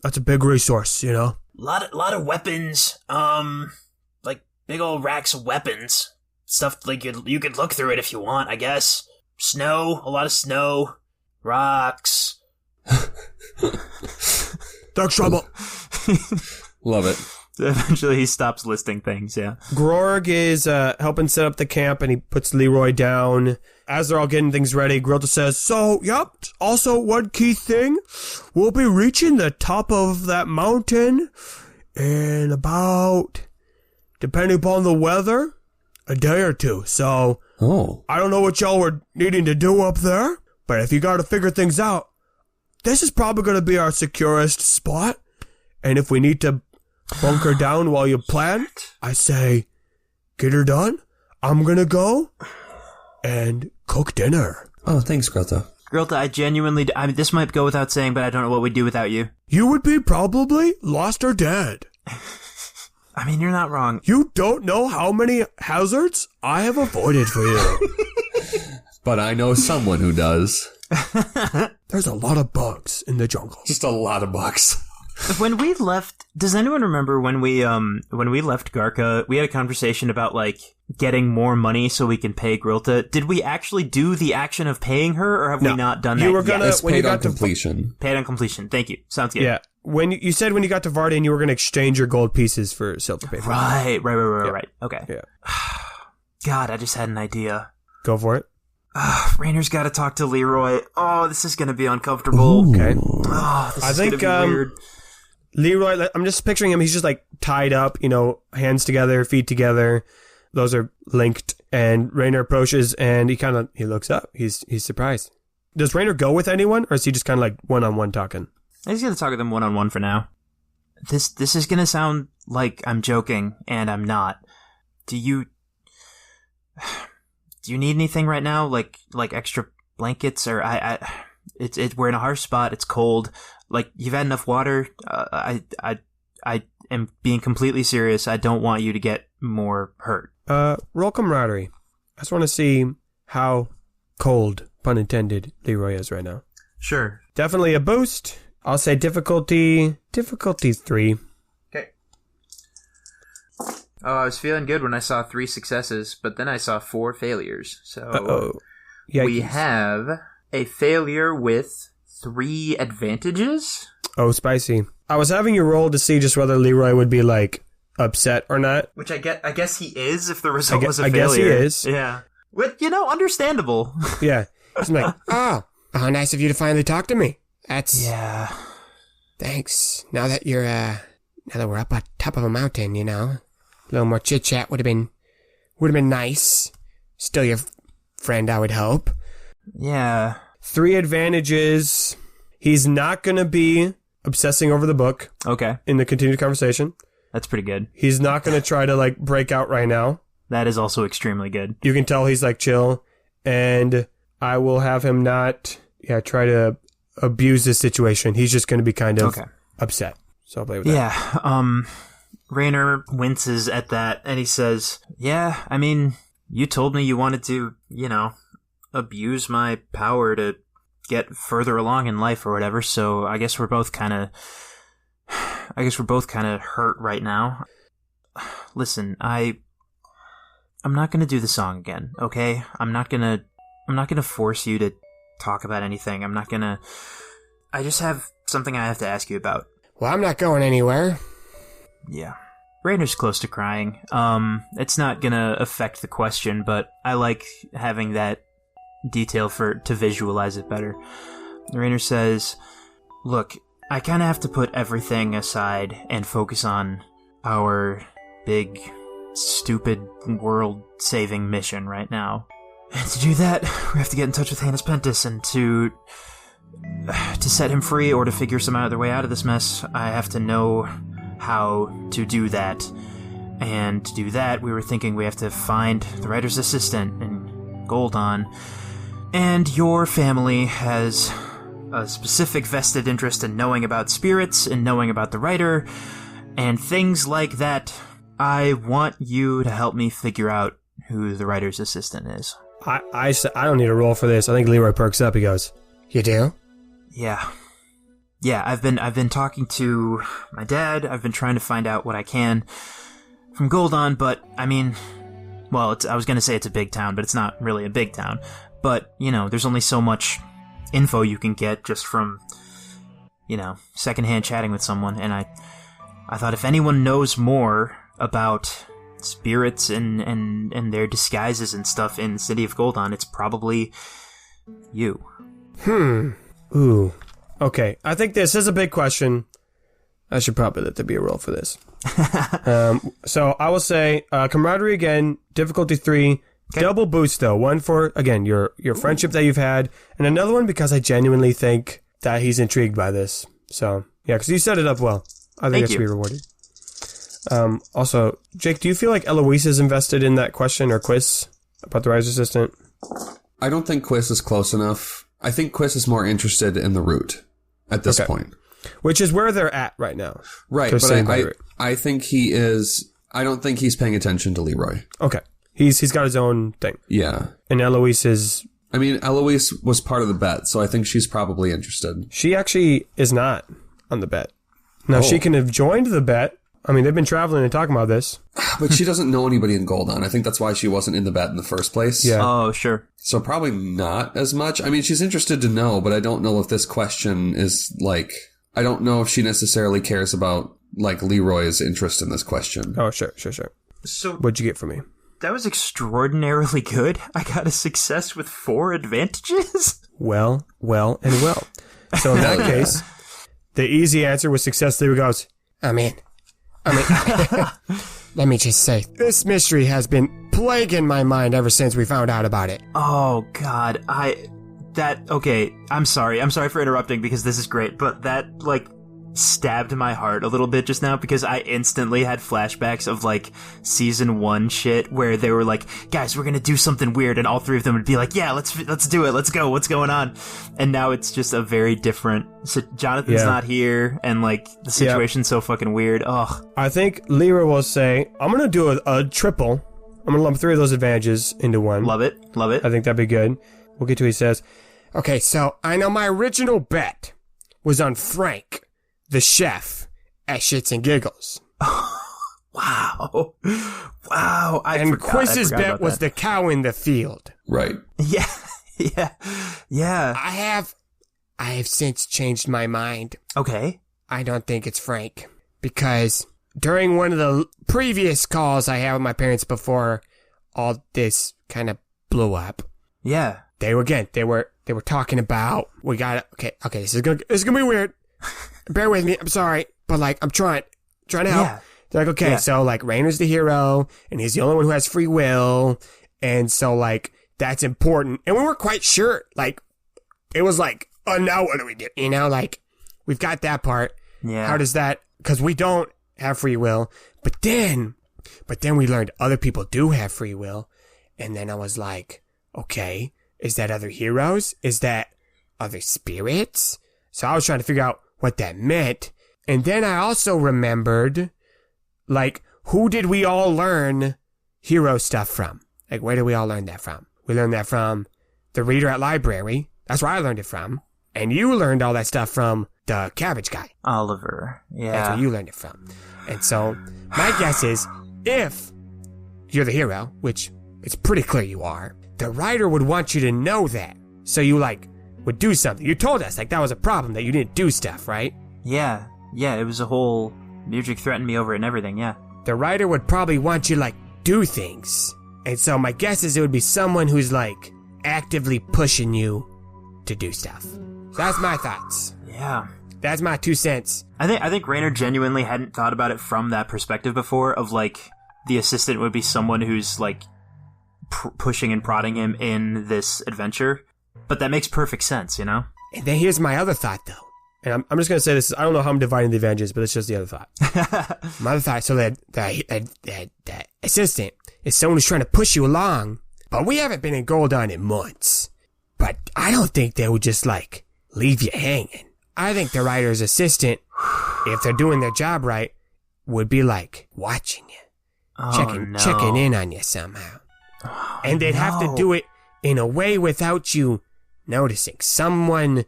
That's a big resource, you know? Lot of weapons. Like big old racks of weapons. Stuff like you could look through it if you want, I guess. Snow, a lot of snow, rocks. Dark trouble. Love it. Eventually he stops listing things, yeah. Grorg is helping set up the camp, and he puts Leroy down. As they're all getting things ready, Grilda says, so, yep, also one key thing, we'll be reaching the top of that mountain in about, depending upon the weather, a day or two. So, I don't know what y'all were needing to do up there, but if you gotta figure things out, this is probably gonna be our securest spot. And if we need to bunker down while you plan, I say, get her done. I'm gonna go and cook dinner. Oh, thanks, Greta. Grilda, I genuinely, I mean, this might go without saying, but I don't know what we'd do without you. You would be probably lost or dead. I mean, you're not wrong. You don't know how many hazards I have avoided for you. But I know someone who does. There's a lot of bugs in the jungle. Just a lot of bugs. When we left, does anyone remember when we left Garca, we had a conversation about, like, getting more money so we can pay Grilta. Did we actually do the action of paying her, or have we not done that You were gonna, It's when paid you on got to completion. Paid on completion. Thank you. Sounds good. Yeah. When you said when you got to Varden, you were going to exchange your gold pieces for silver paper. Right. Okay. Yeah. God, I just had an idea. Go for it. Rainer's got to talk to Leroy. Oh, this is going to be uncomfortable. Ooh. Okay. Oh, this is going to be weird. Leroy, I'm just picturing him. He's just like tied up, you know, hands together, feet together. Those are linked. And Rainer approaches and he looks up. He's surprised. Does Rainer go with anyone, or is he just kind of like one-on-one talking? I'm just going to talk with him one-on-one for now. This is going to sound like I'm joking, and I'm not. Do you need anything right now? Like extra blankets, or we're in a harsh spot. It's cold. Like, you've had enough water. I am being completely serious. I don't want you to get more hurt. Roll camaraderie. I just want to see how cold, pun intended, Leroy is right now. Sure. Definitely a boost. I'll say difficulty 3. Okay. Oh, I was feeling good when I saw 3 successes, but then I saw 4 failures. So we have a failure with 3 advantages. Oh, spicy. I was having you roll to see just whether Leroy would be, like, upset or not. Which I guess he is if the result was a failure. I guess he is. Yeah. But, understandable. Yeah. He's like, oh, how nice of you to finally talk to me. That's... Yeah. Thanks. Now that we're up on top of a mountain, you know, a little more chit-chat would have been nice. Still your friend, I would hope. Yeah. 3 advantages. He's not going to be obsessing over the book. Okay. In the continued conversation. That's pretty good. He's not going to try to, like, break out right now. That is also extremely good. You can tell he's, like, chill. And I will have him not, try to abuse this situation. He's just going to be kind of upset. So I'll play with that. Yeah. Rainer winces at that, and he says, yeah, I mean, you told me you wanted to, abuse my power to get further along in life or whatever, so I guess we're both kind of hurt right now. Listen, I'm not going to do the song again, okay? I'm not going to force you to talk about anything. I just have something I have to ask you about. Well, I'm not going anywhere. Yeah. Rainer's close to crying. It's not gonna affect the question, but I like having that detail to visualize it better. Rainer says, "Look, I kind of have to put everything aside and focus on our big, stupid, world-saving mission right now. And to do that, we have to get in touch with Hannes Pentis, and to set him free or to figure some other way out of this mess, I have to know how to do that. And to do that, we were thinking we have to find the writer's assistant in Goldon. And your family has a specific vested interest in knowing about spirits and knowing about the writer and things like that. I want you to help me figure out who the writer's assistant is." I don't need a roll for this. I think Leroy perks up. He goes, "You do?" Yeah, I've been talking to my dad. I've been trying to find out what I can from Goldon, but I mean, well, I was going to say it's a big town, but it's not really a big town. But, there's only so much info you can get just from, secondhand chatting with someone. And I thought if anyone knows more about spirits and their disguises and stuff in the city of Goldon, it's probably you. Ooh. Okay, I think this is a big question. I should probably let there be a roll for this. So I will say camaraderie again, difficulty 3, okay. Double boost though. 1 for, again, your friendship that you've had, and another one because I genuinely think that he's intrigued by this. So, yeah, because you set it up well. I think it should be rewarded. Also, Jake, do you feel like Eloise is invested in that question or Quis about the writer's assistant? I don't think Quis is close enough. I think Quis is more interested in the route at this point. Which is where they're at right now. Right, but I think he is... I don't think he's paying attention to Leroy. Okay. He's got his own thing. Yeah. And Eloise is... I mean, Eloise was part of the bet, so I think she's probably interested. She actually is not on the bet. Now, she can have joined the bet. I mean, they've been traveling and talking about this. But she doesn't know anybody in Goldon. I think that's why she wasn't in the bet in the first place. Yeah. Oh, sure. So probably not as much. I mean, she's interested to know, but I don't know if this question is like... I don't know if she necessarily cares about, like, Leroy's interest in this question. Oh, sure. So, what'd you get for me? That was extraordinarily good. I got a success with 4 advantages. Well. So in that case, the easy answer was success. There goes, I mean, let me just say, this mystery has been plaguing my mind ever since we found out about it. Oh, God, okay, I'm sorry for interrupting because this is great, but that, stabbed my heart a little bit just now because I instantly had flashbacks of, season 1 shit where they were like, guys, we're gonna do something weird, and all 3 of them would be like, yeah, let's do it, let's go, what's going on? And now it's just a very different, so Jonathan's not here, and, the situation's so fucking weird, ugh. I think Leroy will say, I'm gonna do a triple. I'm gonna lump 3 of those advantages into 1. Love it. I think that'd be good. We'll get to what he says. Okay, so I know my original bet was on Frank, the chef, at Shits and Giggles. Wow. And Quiz's bet was the cow in the field. Right. Yeah. I have since changed my mind. Okay. I don't think it's Frank. Because during one of the previous calls I had with my parents before all this kind of blew up. Yeah. They were talking about, okay, this is gonna be weird. Bear with me, I'm sorry, but I'm trying to help. Yeah. They're like, okay, so Rainer's the hero, and he's the only one who has free will, and so that's important. And we weren't quite sure, it was oh no, what do we do? We've got that part. Yeah. How does that, because we don't have free will, but then we learned other people do have free will, and then I was like, okay, is that other heroes? Is that other spirits? So I was trying to figure out what that meant. And then I also remembered, who did we all learn hero stuff from? Where did we all learn that from? We learned that from the reader at library. That's where I learned it from. And you learned all that stuff from the cabbage guy. Oliver. Yeah. That's where you learned it from. And so my guess is if you're the hero, which it's pretty clear you are, the writer would want you to know that. So you, would do something. You told us, that was a problem, that you didn't do stuff, right? Yeah, it was a whole... Music threatened me over it and everything, yeah. The writer would probably want you to, do things. And so my guess is it would be someone who's, actively pushing you to do stuff. So that's my thoughts. Yeah. That's my 2 cents. I think Raynor genuinely hadn't thought about it from that perspective before, of like the assistant would be someone who's like pushing and prodding him in this adventure. But that makes perfect sense, you know? And then here's my other thought, though. And I'm just going to say this. I don't know how I'm dividing the Avengers, but it's just the other thought. My other thought, so that assistant is someone who's trying to push you along. But we haven't been in Goldon in months. But I don't think they would just, like, leave you hanging. I think the writer's assistant, if they're doing their job right, would be, like, watching you. Checking in on you somehow. And they'd have to do it in a way without you noticing. Someone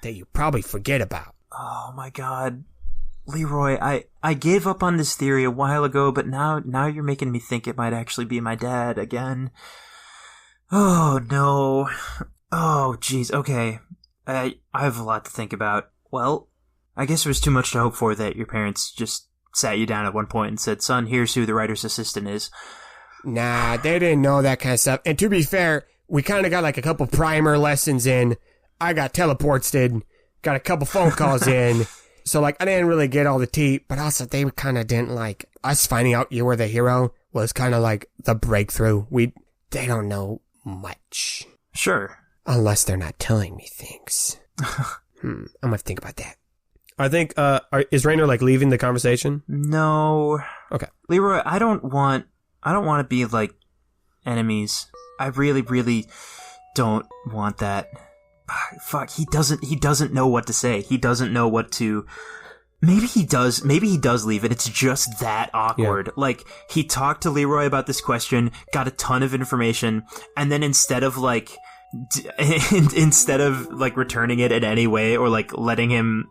that you probably forget about. Oh my god. Leroy, I gave up on this theory a while ago, but now you're making me think it might actually be my dad again. Oh no. Oh jeez, okay. I have a lot to think about. Well, I guess it was too much to hope for that your parents just sat you down at one point and said, son, here's who the writer's assistant is. Nah, they didn't know that kind of stuff. And to be fair, we kind of got like a couple primer lessons in. I got teleported, got a couple phone calls in. So like, I didn't really get all the tea, but also they kind of didn't like us finding out you were the hero was kind of like the breakthrough. They don't know much. Sure. Unless they're not telling me things. I'm gonna think about that. I think, is Raynor like leaving the conversation? No. Okay. Leroy, I don't want to be like enemies. I really, really don't want that. Fuck, he doesn't know what to say. He doesn't know what to... Maybe he does leave it. It's just that awkward. Yeah. Like, he talked to Leroy about this question, got a ton of information, and then instead of returning it in any way or like letting him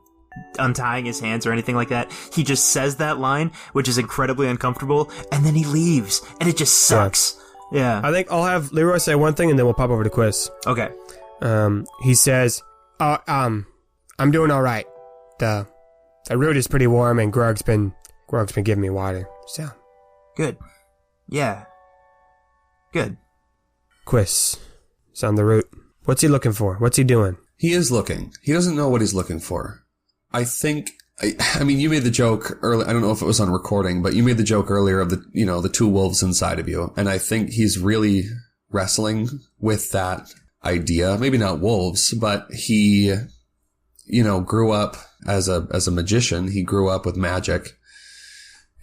untying his hands or anything like that, he just says that line, which is incredibly uncomfortable, and then he leaves, and it just sucks. Yeah. I think I'll have Leroy say one thing and then we'll pop over to Quis. Okay. He says, I'm doing all right. The root is pretty warm and Grorg's been giving me water. So. Good. Yeah. Good. Quis. It's on the root. What's he looking for? What's he doing? He is looking. He doesn't know what he's looking for. I think, I mean, you made the joke earlier. I don't know if it was on recording, but you made the joke earlier of the two wolves inside of you. And I think he's really wrestling with that idea. Maybe not wolves, but he, grew up as a magician. He grew up with magic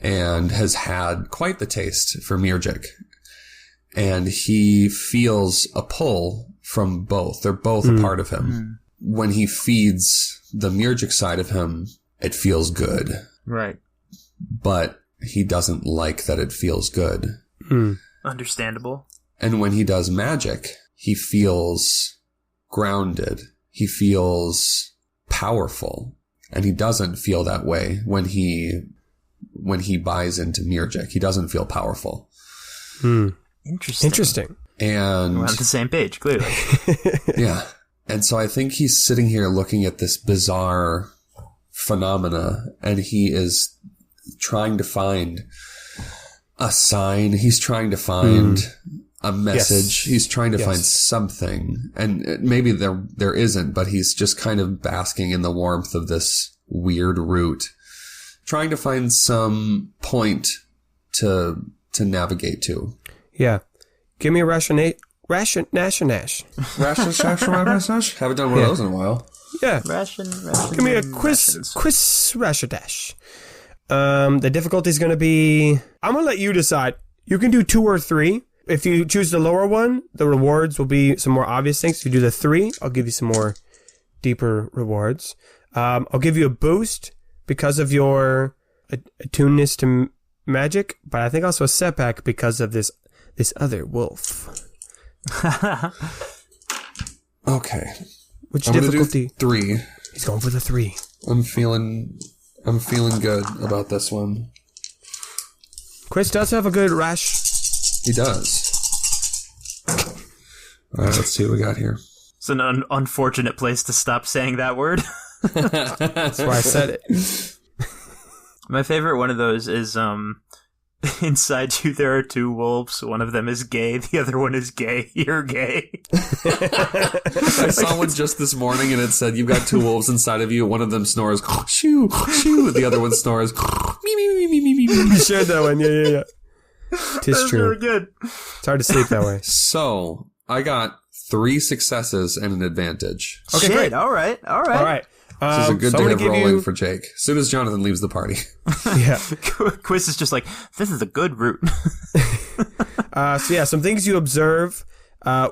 and has had quite the taste for Mirjik. And he feels a pull from both. They're both a part of him. When he feeds the Mirjik side of him, it feels good. Right. But he doesn't like that it feels good. Understandable. And when he does magic, he feels grounded. He feels powerful. And he doesn't feel that way when he buys into Mirjik. He doesn't feel powerful. Interesting. And we're on the same page, clearly. Yeah. And so I think he's sitting here looking at this bizarre phenomena, and he is trying to find a sign. He's trying to find a message. Yes. He's trying to find something. And maybe there isn't, but he's just kind of basking in the warmth of this weird root, trying to find some point to navigate to. Yeah. Give me a ration. Haven't done one of those in a while. Yeah. Ration. Give me a quiz ration dash. The difficulty is going to be... I'm going to let you decide. You can do 2 or 3. If you choose the lower one, the rewards will be some more obvious things. If you do the 3, I'll give you some more deeper rewards. I'll give you a boost because of your attuneness to magic, but I think also a setback because of this other wolf. Okay. Which difficulty? 3. He's going for the 3. I'm feeling good about this one. Quis does have a good rash. He does. All right, let's see what we got here. It's an unfortunate place to stop saying that word. That's why I said it. My favorite one of those is Inside you, there are two wolves. One of them is gay. The other one is gay. You're gay. I saw one just this morning, and it said, "You've got two wolves inside of you. One of them snores, shoo, shoo. The other one snores, me, me, me, me, me, me, me." You shared that one. Yeah. Tis true. Really good. It's hard to sleep that way. So, I got 3 successes and an advantage. Okay, Shit, great. All right. This is a good so day of rolling for Jake. As soon as Jonathan leaves the party. Yeah. Quis is just like, this is a good route. Some things you observe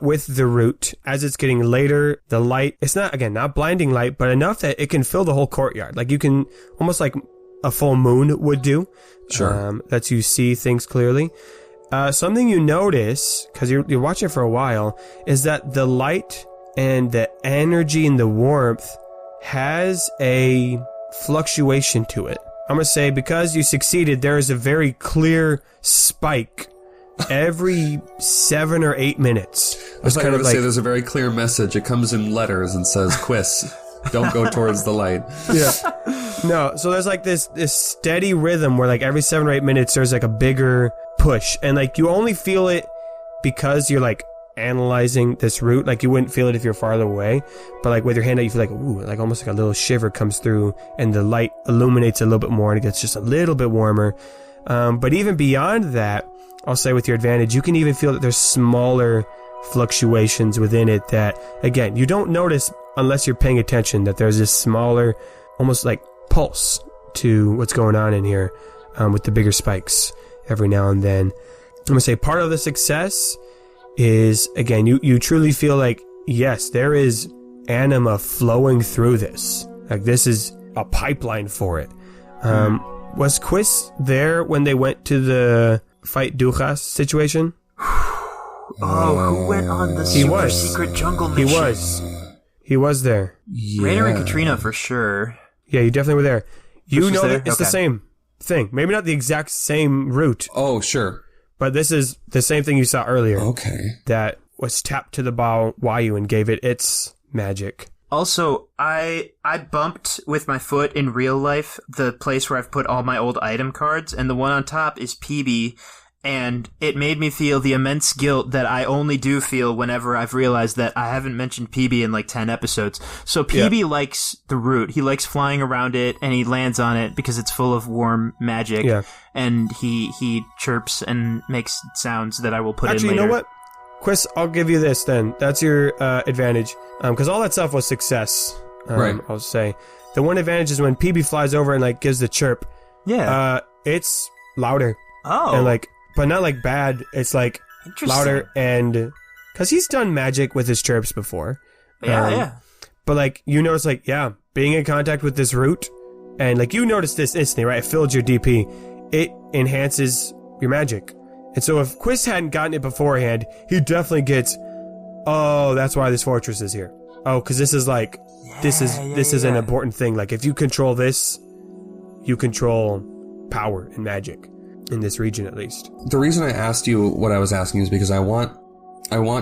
with the route as it's getting later. The light, it's not blinding light, but enough that it can fill the whole courtyard. Like you can, almost like a full moon would do. Sure. Lets you see things clearly. Something you notice, because you're watching it for a while, is that the light and the energy and the warmth has a fluctuation to it. I'm going to say because you succeeded, there is a very clear spike every 7 or 8 minutes. I was going to say there's a very clear message. It comes in letters and says, "Quis, don't go towards the light." Yeah. No, so there's like this steady rhythm where like every 7 or 8 minutes there's like a bigger push. And like you only feel it because you're like analyzing this route. Like you wouldn't feel it if you're farther away, but like with your hand out you feel like, ooh, like almost like a little shiver comes through, and the light illuminates a little bit more and it gets just a little bit warmer. But even beyond that, I'll say with your advantage, you can even feel that there's smaller fluctuations within it that, again, you don't notice unless you're paying attention, that there's this smaller, almost like pulse to what's going on in here, with the bigger spikes every now and then. I'm gonna say part of the success is, again, you truly feel like, yes, there is anima flowing through this. Like this is a pipeline for it. Was Quis there when they went to the fight Dujas situation? Who went on the super secret jungle mission? He was there. Yeah. Rainer and Katrina for sure. Yeah, you definitely were there. You know there? that it's the Okay. same thing. Maybe not the exact same route, Oh, sure. but this is the same thing you saw earlier. Okay. That was tapped to the Wayu and gave it its magic. Also, I bumped with my foot in real life the place where I've put all my old item cards, and the one on top is PB, and it made me feel the immense guilt that I only do feel whenever I've realized that I haven't mentioned PB in like 10 episodes. So PB likes the route. He likes flying around it, and he lands on it because it's full of warm magic. Yeah. And he chirps and makes sounds that I will put Actually, in later. you know what? Quis, I'll give you this then. That's your advantage. Because all that stuff was success. Right. I'll say. The one advantage is when PB flies over and like gives the chirp. Yeah. It's louder. Oh. And like, but not like bad. It's like Interesting. louder, and because he's done magic with his chirps before. Yeah. But like you notice, like being in contact with this root, and like you noticed this instantly, right? It filled your DP. It enhances your magic, and so if Quis hadn't gotten it beforehand, he definitely gets. Oh, that's why this fortress is here. Oh, because this is like this is an important thing. Like if you control this, you control power and magic. In this region, at least. The reason I asked you what I was asking is because I want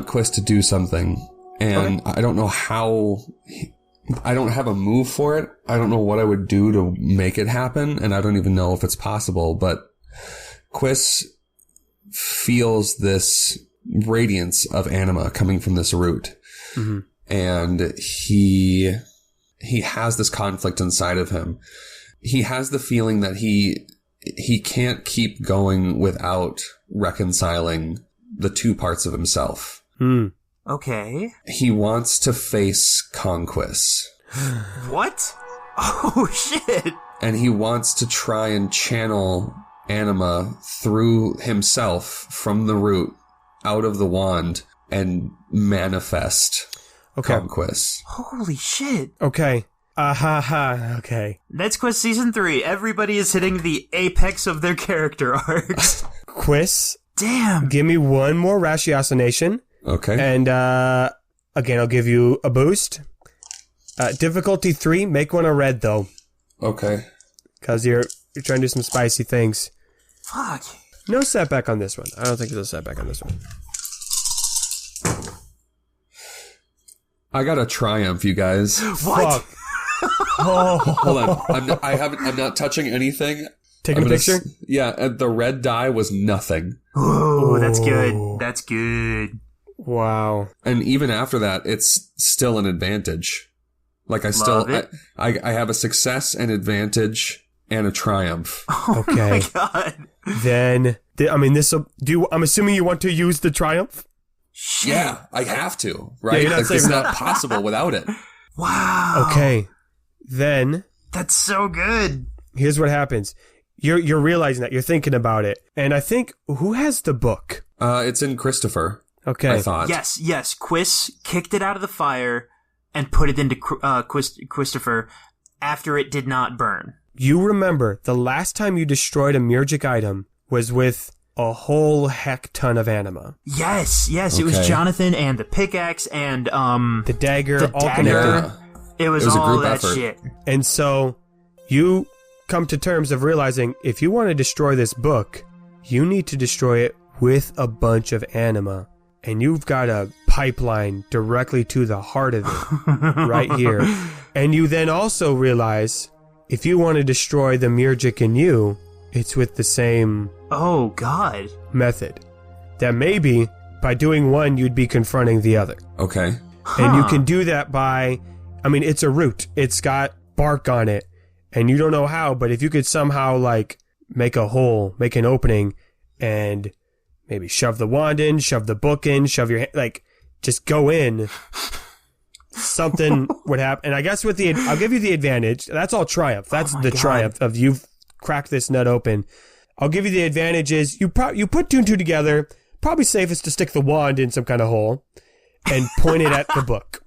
Quis to do something, and I don't know how. I don't have a move for it. I don't know what I would do to make it happen, and I don't even know if it's possible. But Quis feels this radiance of anima coming from this root, and he has this conflict inside of him. He has the feeling that he can't keep going without reconciling the two parts of himself. Okay. He wants to face Conquest. What? Oh, shit. And he wants to try and channel anima through himself from the root out of the wand and manifest Conquest. Holy shit. Okay. Okay. That's Quest Season 3. Everybody is hitting the apex of their character arcs. Quis, Damn. give me one more ratiocination. Okay. And, again, I'll give you a boost. Difficulty 3, make one a red, though. Okay. Because you're trying to do some spicy things. Fuck. No setback on this one. I don't think there's a setback on this one. I got a triumph, you guys. What? Fuck. Oh. Hold on. I'm not touching anything. Taking a picture? Yeah, the red die was nothing. Oh, that's good. That's good. Wow. And even after that, it's still an advantage. Like I have a success, an advantage, and a triumph. Oh Okay. my god. Then, I'm assuming you want to use the triumph? Shit. Yeah, I have to, right? you're not It's saving not possible without it. Wow. Okay. Then, That's so good. here's what happens. You're realizing that. You're thinking about it. And I think, who has the book? It's in Christopher, Okay. I thought. Yes. Quis kicked it out of the fire and put it into Christopher after it did not burn. You remember the last time you destroyed a Murgic item was with a whole heck ton of anima. Yes. It was Okay. Jonathan and the pickaxe and The dagger, all dagger. connected. It was It was a all group that effort. shit. And so you come to terms of realizing if you want to destroy this book, you need to destroy it with a bunch of anima. And you've got a pipeline directly to the heart of it right here. And you then also realize if you want to destroy the Murgic in you, it's with the same Oh god. method. That maybe by doing one, you'd be confronting the other. Okay. And you can do that by, it's a root. It's got bark on it. And you don't know how, but if you could somehow, make a hole, make an opening, and maybe shove the wand in, shove the book in, shove your hand, just go in, something would happen. And I guess I'll give you the advantage. That's all triumph. That's the God. triumph of you've cracked this nut open. I'll give you the advantages. You put two and two together. Probably safest to stick the wand in some kind of hole and point it at the book.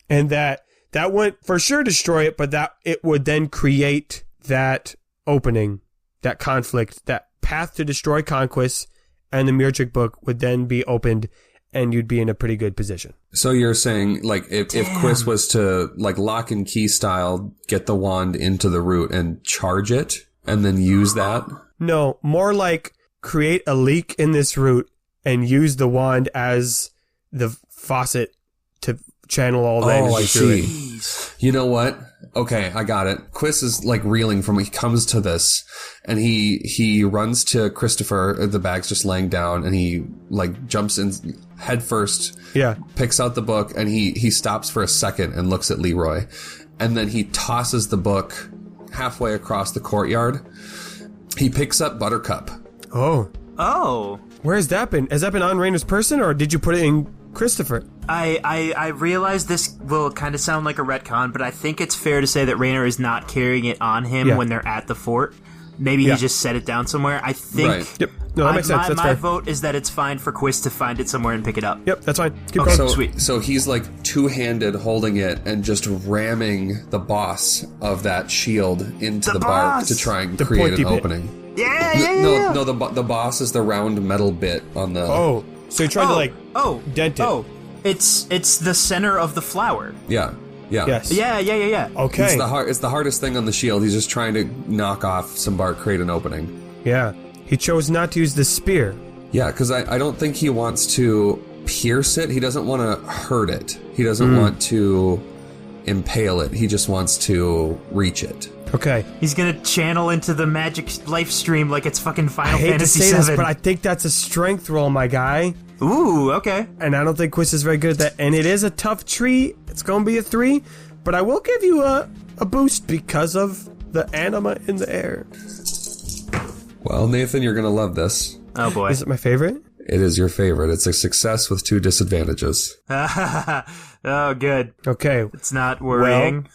And that wouldn't for sure destroy it, but that it would then create that opening, that conflict, that path to destroy Conquest, and the Murgic book would then be opened, and you'd be in a pretty good position. So you're saying, if Quis was to, lock and key style, get the wand into the root and charge it, and then use that? No, more like create a leak in this root and use the wand as the faucet to channel all the energy I through it. Jeez. You know what? Okay, I got it. Quis is reeling from, he comes to this and he runs to Christopher, the bag's just laying down, and he jumps in head first, Yeah. picks out the book, and he stops for a second and looks at Leroy. And then he tosses the book halfway across the courtyard. He picks up Buttercup. Oh. Where has that been? Has that been on Rainer's person, or did you put it in Christopher? I realize this will kind of sound like a retcon, but I think it's fair to say that Rainer is not carrying it on him when they're at the fort. Maybe he just set it down somewhere. I think. Right. Yep. No, that makes sense. That's my fair. vote is that it's fine for Quis to find it somewhere and pick it up. Yep, that's fine. Keep Okay. going. Sweet. So he's two-handed holding it and just ramming the boss of that shield into the bark boss! to try and The create pointy an bit. opening. Yeah. No, the boss is the round metal bit on the... Oh, so you're trying to dent it. Oh, it's the center of the flower. Yeah. Yes. Yeah. Okay. It's the hardest thing on the shield. He's just trying to knock off some bark, create an opening. Yeah. He chose not to use the spear. Yeah, because I don't think he wants to pierce it. He doesn't want to hurt it. He doesn't want to impale it. He just wants to reach it. Okay. He's gonna channel into the magic life stream like it's fucking Final I hate Fantasy to say VII. this, but I think that's a strength roll, my guy. Ooh, okay. And I don't think Quis is very good at that. And it is a tough tree. It's going to be a 3. But I will give you a boost because of the anima in the air. Well, Nathan, you're going to love this. Oh boy. Is it my favorite? It is your favorite. It's a success with 2 disadvantages. Oh, good. Okay. It's not worrying.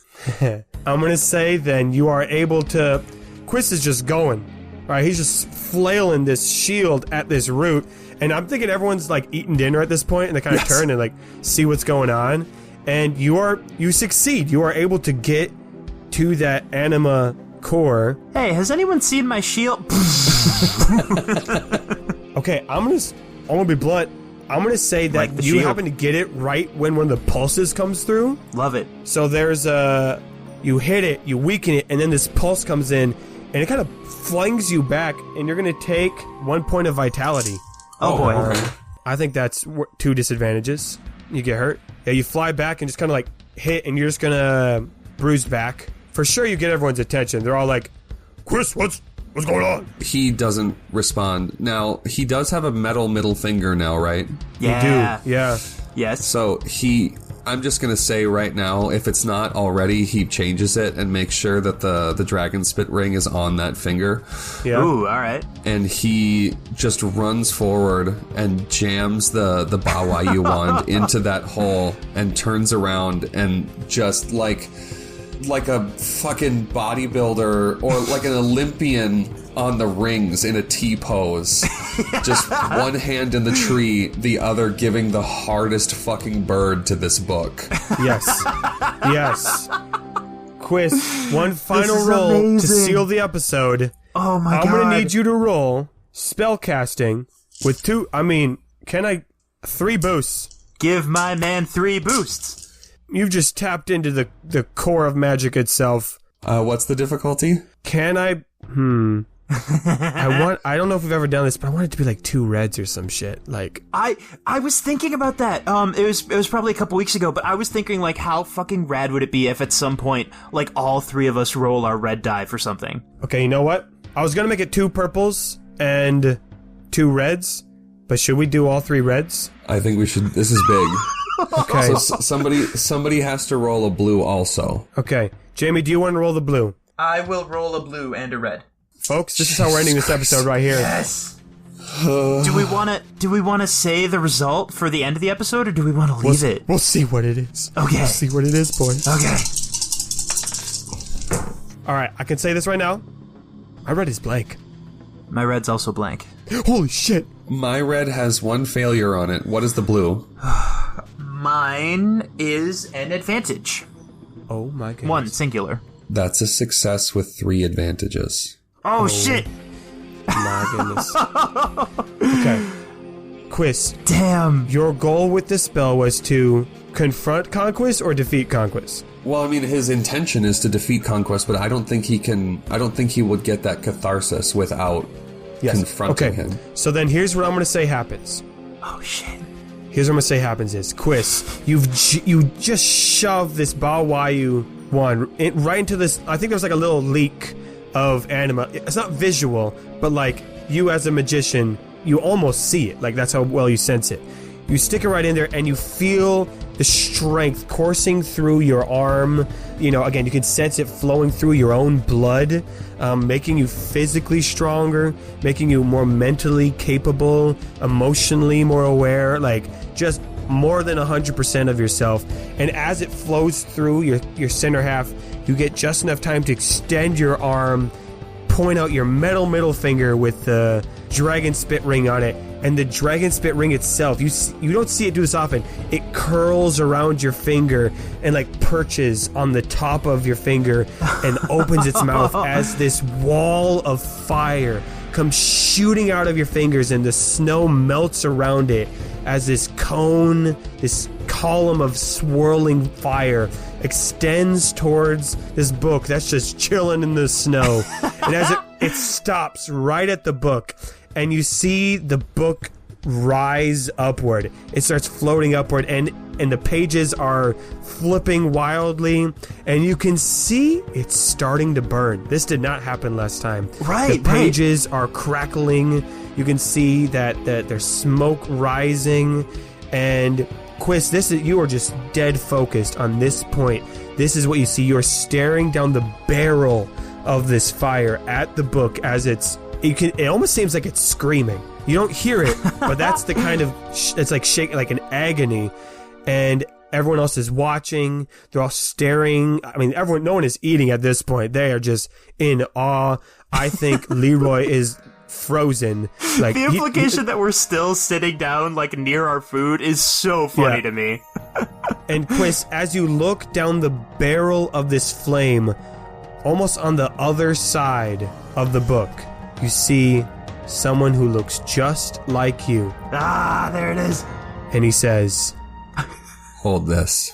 I'm going to say then you are able to... Quis is just going. Right? He's just flailing this shield at this root. And I'm thinking everyone's eating dinner at this point, and they kind of turn and see what's going on. And you succeed. You are able to get to that anima core. Hey, has anyone seen my shield? Okay, I'm gonna be blunt. I'm gonna say that Like the you shield. happen to get it right when one of the pulses comes through. Love it. So there's you hit it, you weaken it, and then this pulse comes in, and it kind of flings you back, and you're gonna take 1 point of vitality. Oh boy. Okay. I think that's 2 disadvantages. You get hurt. Yeah, you fly back and just kind of hit, and you're just gonna bruise back. For sure, you get everyone's attention. They're all like, "Quis, What's going on? He doesn't respond. Now, he does have a metal middle finger now, right? Yeah. You do. Yeah. Yes. So I'm just going to say right now, if it's not already, he changes it and makes sure that the dragon spit ring is on that finger. Yeah. Ooh, all right. And he just runs forward and jams the Bawayu wand into that hole and turns around and just like a fucking bodybuilder or like an Olympian on the rings in a T-pose. Just one hand in the tree, the other giving the hardest fucking bird to this book. Yes. Yes. Quis, one final is roll amazing. to seal the episode. Oh my god. I'm going to need you to roll spellcasting with 3 boosts. Give my man 3 boosts. You've just tapped into the core of magic itself. What's the difficulty? Can I... I don't know if we've ever done this, but I want it to be like 2 reds or some shit. Like I was thinking about that. It was probably a couple weeks ago, but I was thinking like how fucking rad would it be if at some point like all 3 of us roll our red die for something. Okay, you know what? I was gonna make it 2 purples and 2 reds, but should we do all 3 reds? I think we should. This is big. Okay. So somebody has to roll a blue also. Okay. Jamie, do you want to roll the blue? I will roll a blue and a red. Folks, this is how we're ending this episode right here. Yes. Do we want to say the result for the end of the episode, or do we want to leave it? We'll see what it is. Okay. We'll see what it is, boys. Okay. All right, I can say this right now. My red is blank. My red's also blank. Holy shit. My red has 1 failure on it. What is the blue? Mine is an advantage. Oh my goodness. 1 singular. That's a success with 3 advantages. Oh shit! My goodness. Okay. Quis, Damn. your goal with this spell was to confront Conquest or defeat Conquest? Well, I mean, his intention is to defeat Conquest, but I don't think he would get that catharsis without confronting him. So then here's what I'm going to say happens. Oh shit. Here's what I'm going to say happens is, Quis, you just shove this Bawayu wand right into this, I think there was like a little leak of anima. It's not visual, but like you as a magician, you almost see it. Like that's how well you sense it. You stick it right in there and you feel the strength coursing through your arm. You know, again, you can sense it flowing through your own blood, making you physically stronger, making you more mentally capable, emotionally more aware, like just more than 100% of yourself. And as it flows through your center half, you get just enough time to extend your arm, point out your metal middle finger with the dragon spit ring on it, and the dragon spit ring itself, you don't see it do this often. It curls around your finger and like perches on the top of your finger and opens its mouth as this wall of fire comes shooting out of your fingers, and the snow melts around it as this cone, this column of swirling fire extends towards this book that's just chilling in the snow. And as it stops right at the book, and you see the book rise upward. It starts floating upward, and the pages are flipping wildly, and you can see it's starting to burn. This did not happen last time. Right, the pages are crackling. You can see that there's smoke rising, and Quis, you are just dead focused on this point. This is what you see. You're staring down the barrel of this fire at the book as it almost seems like it's screaming. You don't hear it, but that's the kind of it's like shaking, like an agony, and everyone else is watching. They're all staring. I mean, no one is eating at this point. They are just in awe. I think Leroy is frozen. Like the implication that we're still sitting down like near our food is so funny to me. And Quis, as you look down the barrel of this flame, almost on the other side of the book, you see someone who looks just like you. Ah, there it is. And he says, "Hold this."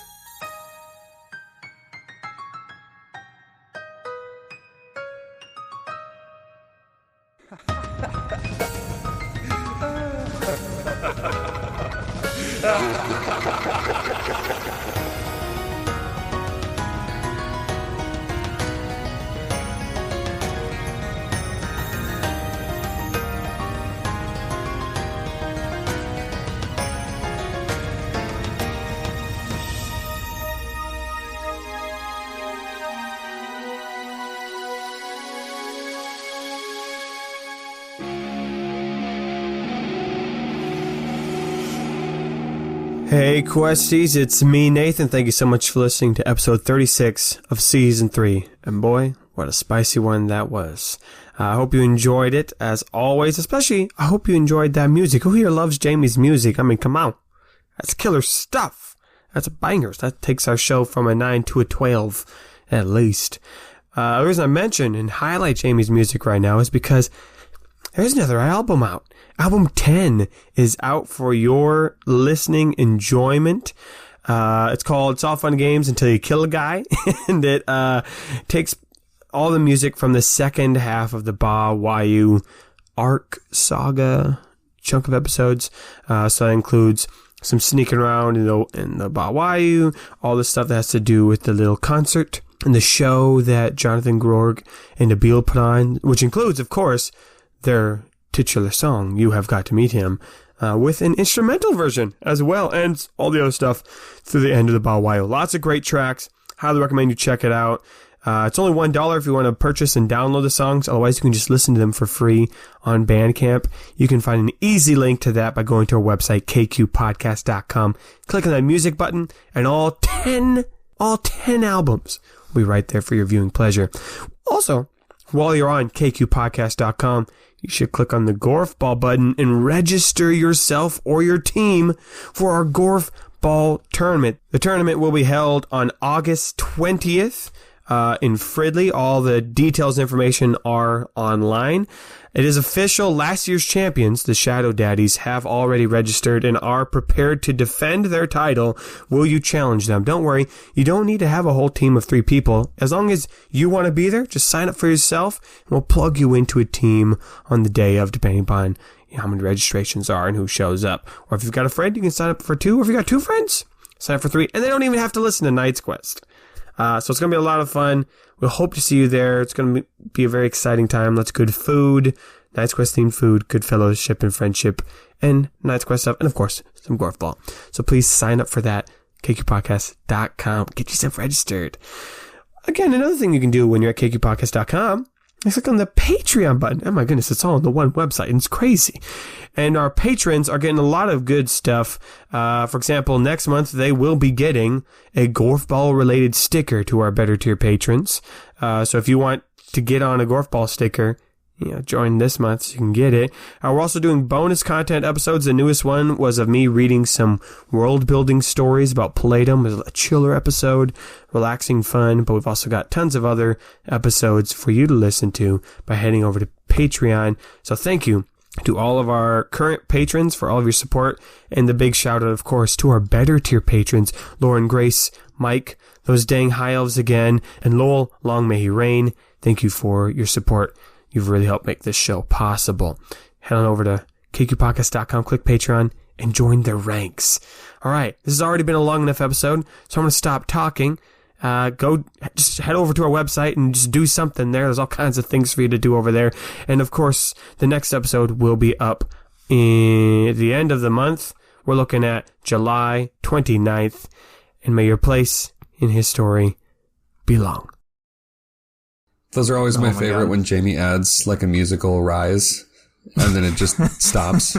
Hey Questies, it's me, Nathan. Thank you so much for listening to episode 36 of season 3. And boy, what a spicy one that was. I hope you enjoyed it, as always. Especially, I hope you enjoyed that music. Who here loves Jamie's music? I mean, come on. That's killer stuff. That's bangers. That takes our show from a 9 to a 12, at least. The reason I mention and highlight Jamie's music right now is because there's another album out. Album 10 is out for your listening enjoyment. It's called It's All Fun Games Until You Kill a Guy. And it takes all the music from the second half of the Ba Wayu arc saga chunk of episodes. So that includes some sneaking around in the Ba Wayu, all the stuff that has to do with the little concert and the show that Jonathan Grorg and Nabil put on, which includes, of course, their titular song, You Have Got to Meet Him, with an instrumental version as well, and all the other stuff through the end of the Ba Wayu. Lots of great tracks. Highly recommend you check it out. It's only $1 if you want to purchase and download the songs. Otherwise, you can just listen to them for free on Bandcamp. You can find an easy link to that by going to our website, kqpodcast.com. Click on that music button, and all 10 albums will be right there for your viewing pleasure. Also, while you're on kqpodcast.com, you should click on the Gorf Ball button and register yourself or your team for our Gorf Ball tournament. The tournament will be held on August 20th in Fridley. All the details and information are online. It is official. Last year's champions, the Shadow Daddies, have already registered and are prepared to defend their title. Will you challenge them? Don't worry. You don't need to have a whole team of 3 people. As long as you want to be there, just sign up for yourself and we'll plug you into a team on the day of, depending upon how many registrations are and who shows up. Or if you've got a friend, you can sign up for 2. Or if you've got 2 friends, sign up for 3. And they don't even have to listen to Knight's Quest. So it's going to be a lot of fun. We'll hope to see you there. It's going to be a very exciting time. Lots of good food, Knight's Quest themed food, good fellowship and friendship, and Knight's Quest stuff, and of course, some Gorf Ball. So please sign up for that, kqpodcast.com. Get yourself registered. Again, another thing you can do when you're at kqpodcast.com is click on the Patreon button. Oh my goodness, it's all on the one website, and it's crazy. And our patrons are getting a lot of good stuff. For example, next month they will be getting a Gorf Ball related sticker to our better tier patrons. So if you want to get on a Gorf Ball sticker, join this month so you can get it. We're also doing bonus content episodes. The newest one was of me reading some world building stories about Playdom. It was a chiller episode, relaxing fun, but we've also got tons of other episodes for you to listen to by heading over to Patreon. So thank you to all of our current patrons for all of your support, and the big shout out, of course, to our better tier patrons, Lauren, Grace, Mike, those dang high elves again, and Lowell, long may he reign. Thank you for your support. You've really helped make this show possible. Head on over to kqpodcast.com, click Patreon, and join the ranks. All right, this has already been a long enough episode, so I'm going to stop talking. Just head over to our website and just do something there. There's all kinds of things for you to do over there. And of course, the next episode will be up in the end of the month. We're looking at July 29th. And may your place in his story be long. Those are always my favorite when Jamie adds like a musical rise and then it just stops.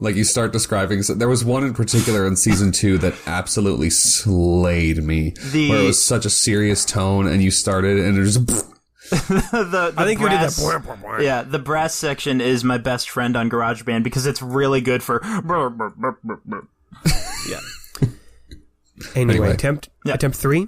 Like you start describing, so there was one in particular in season 2 that absolutely slayed me, where it was such a serious tone, and you started, and it just. I think you did that. Yeah, the brass section is my best friend on GarageBand because it's really good for. Yeah. Anyway, attempt 3.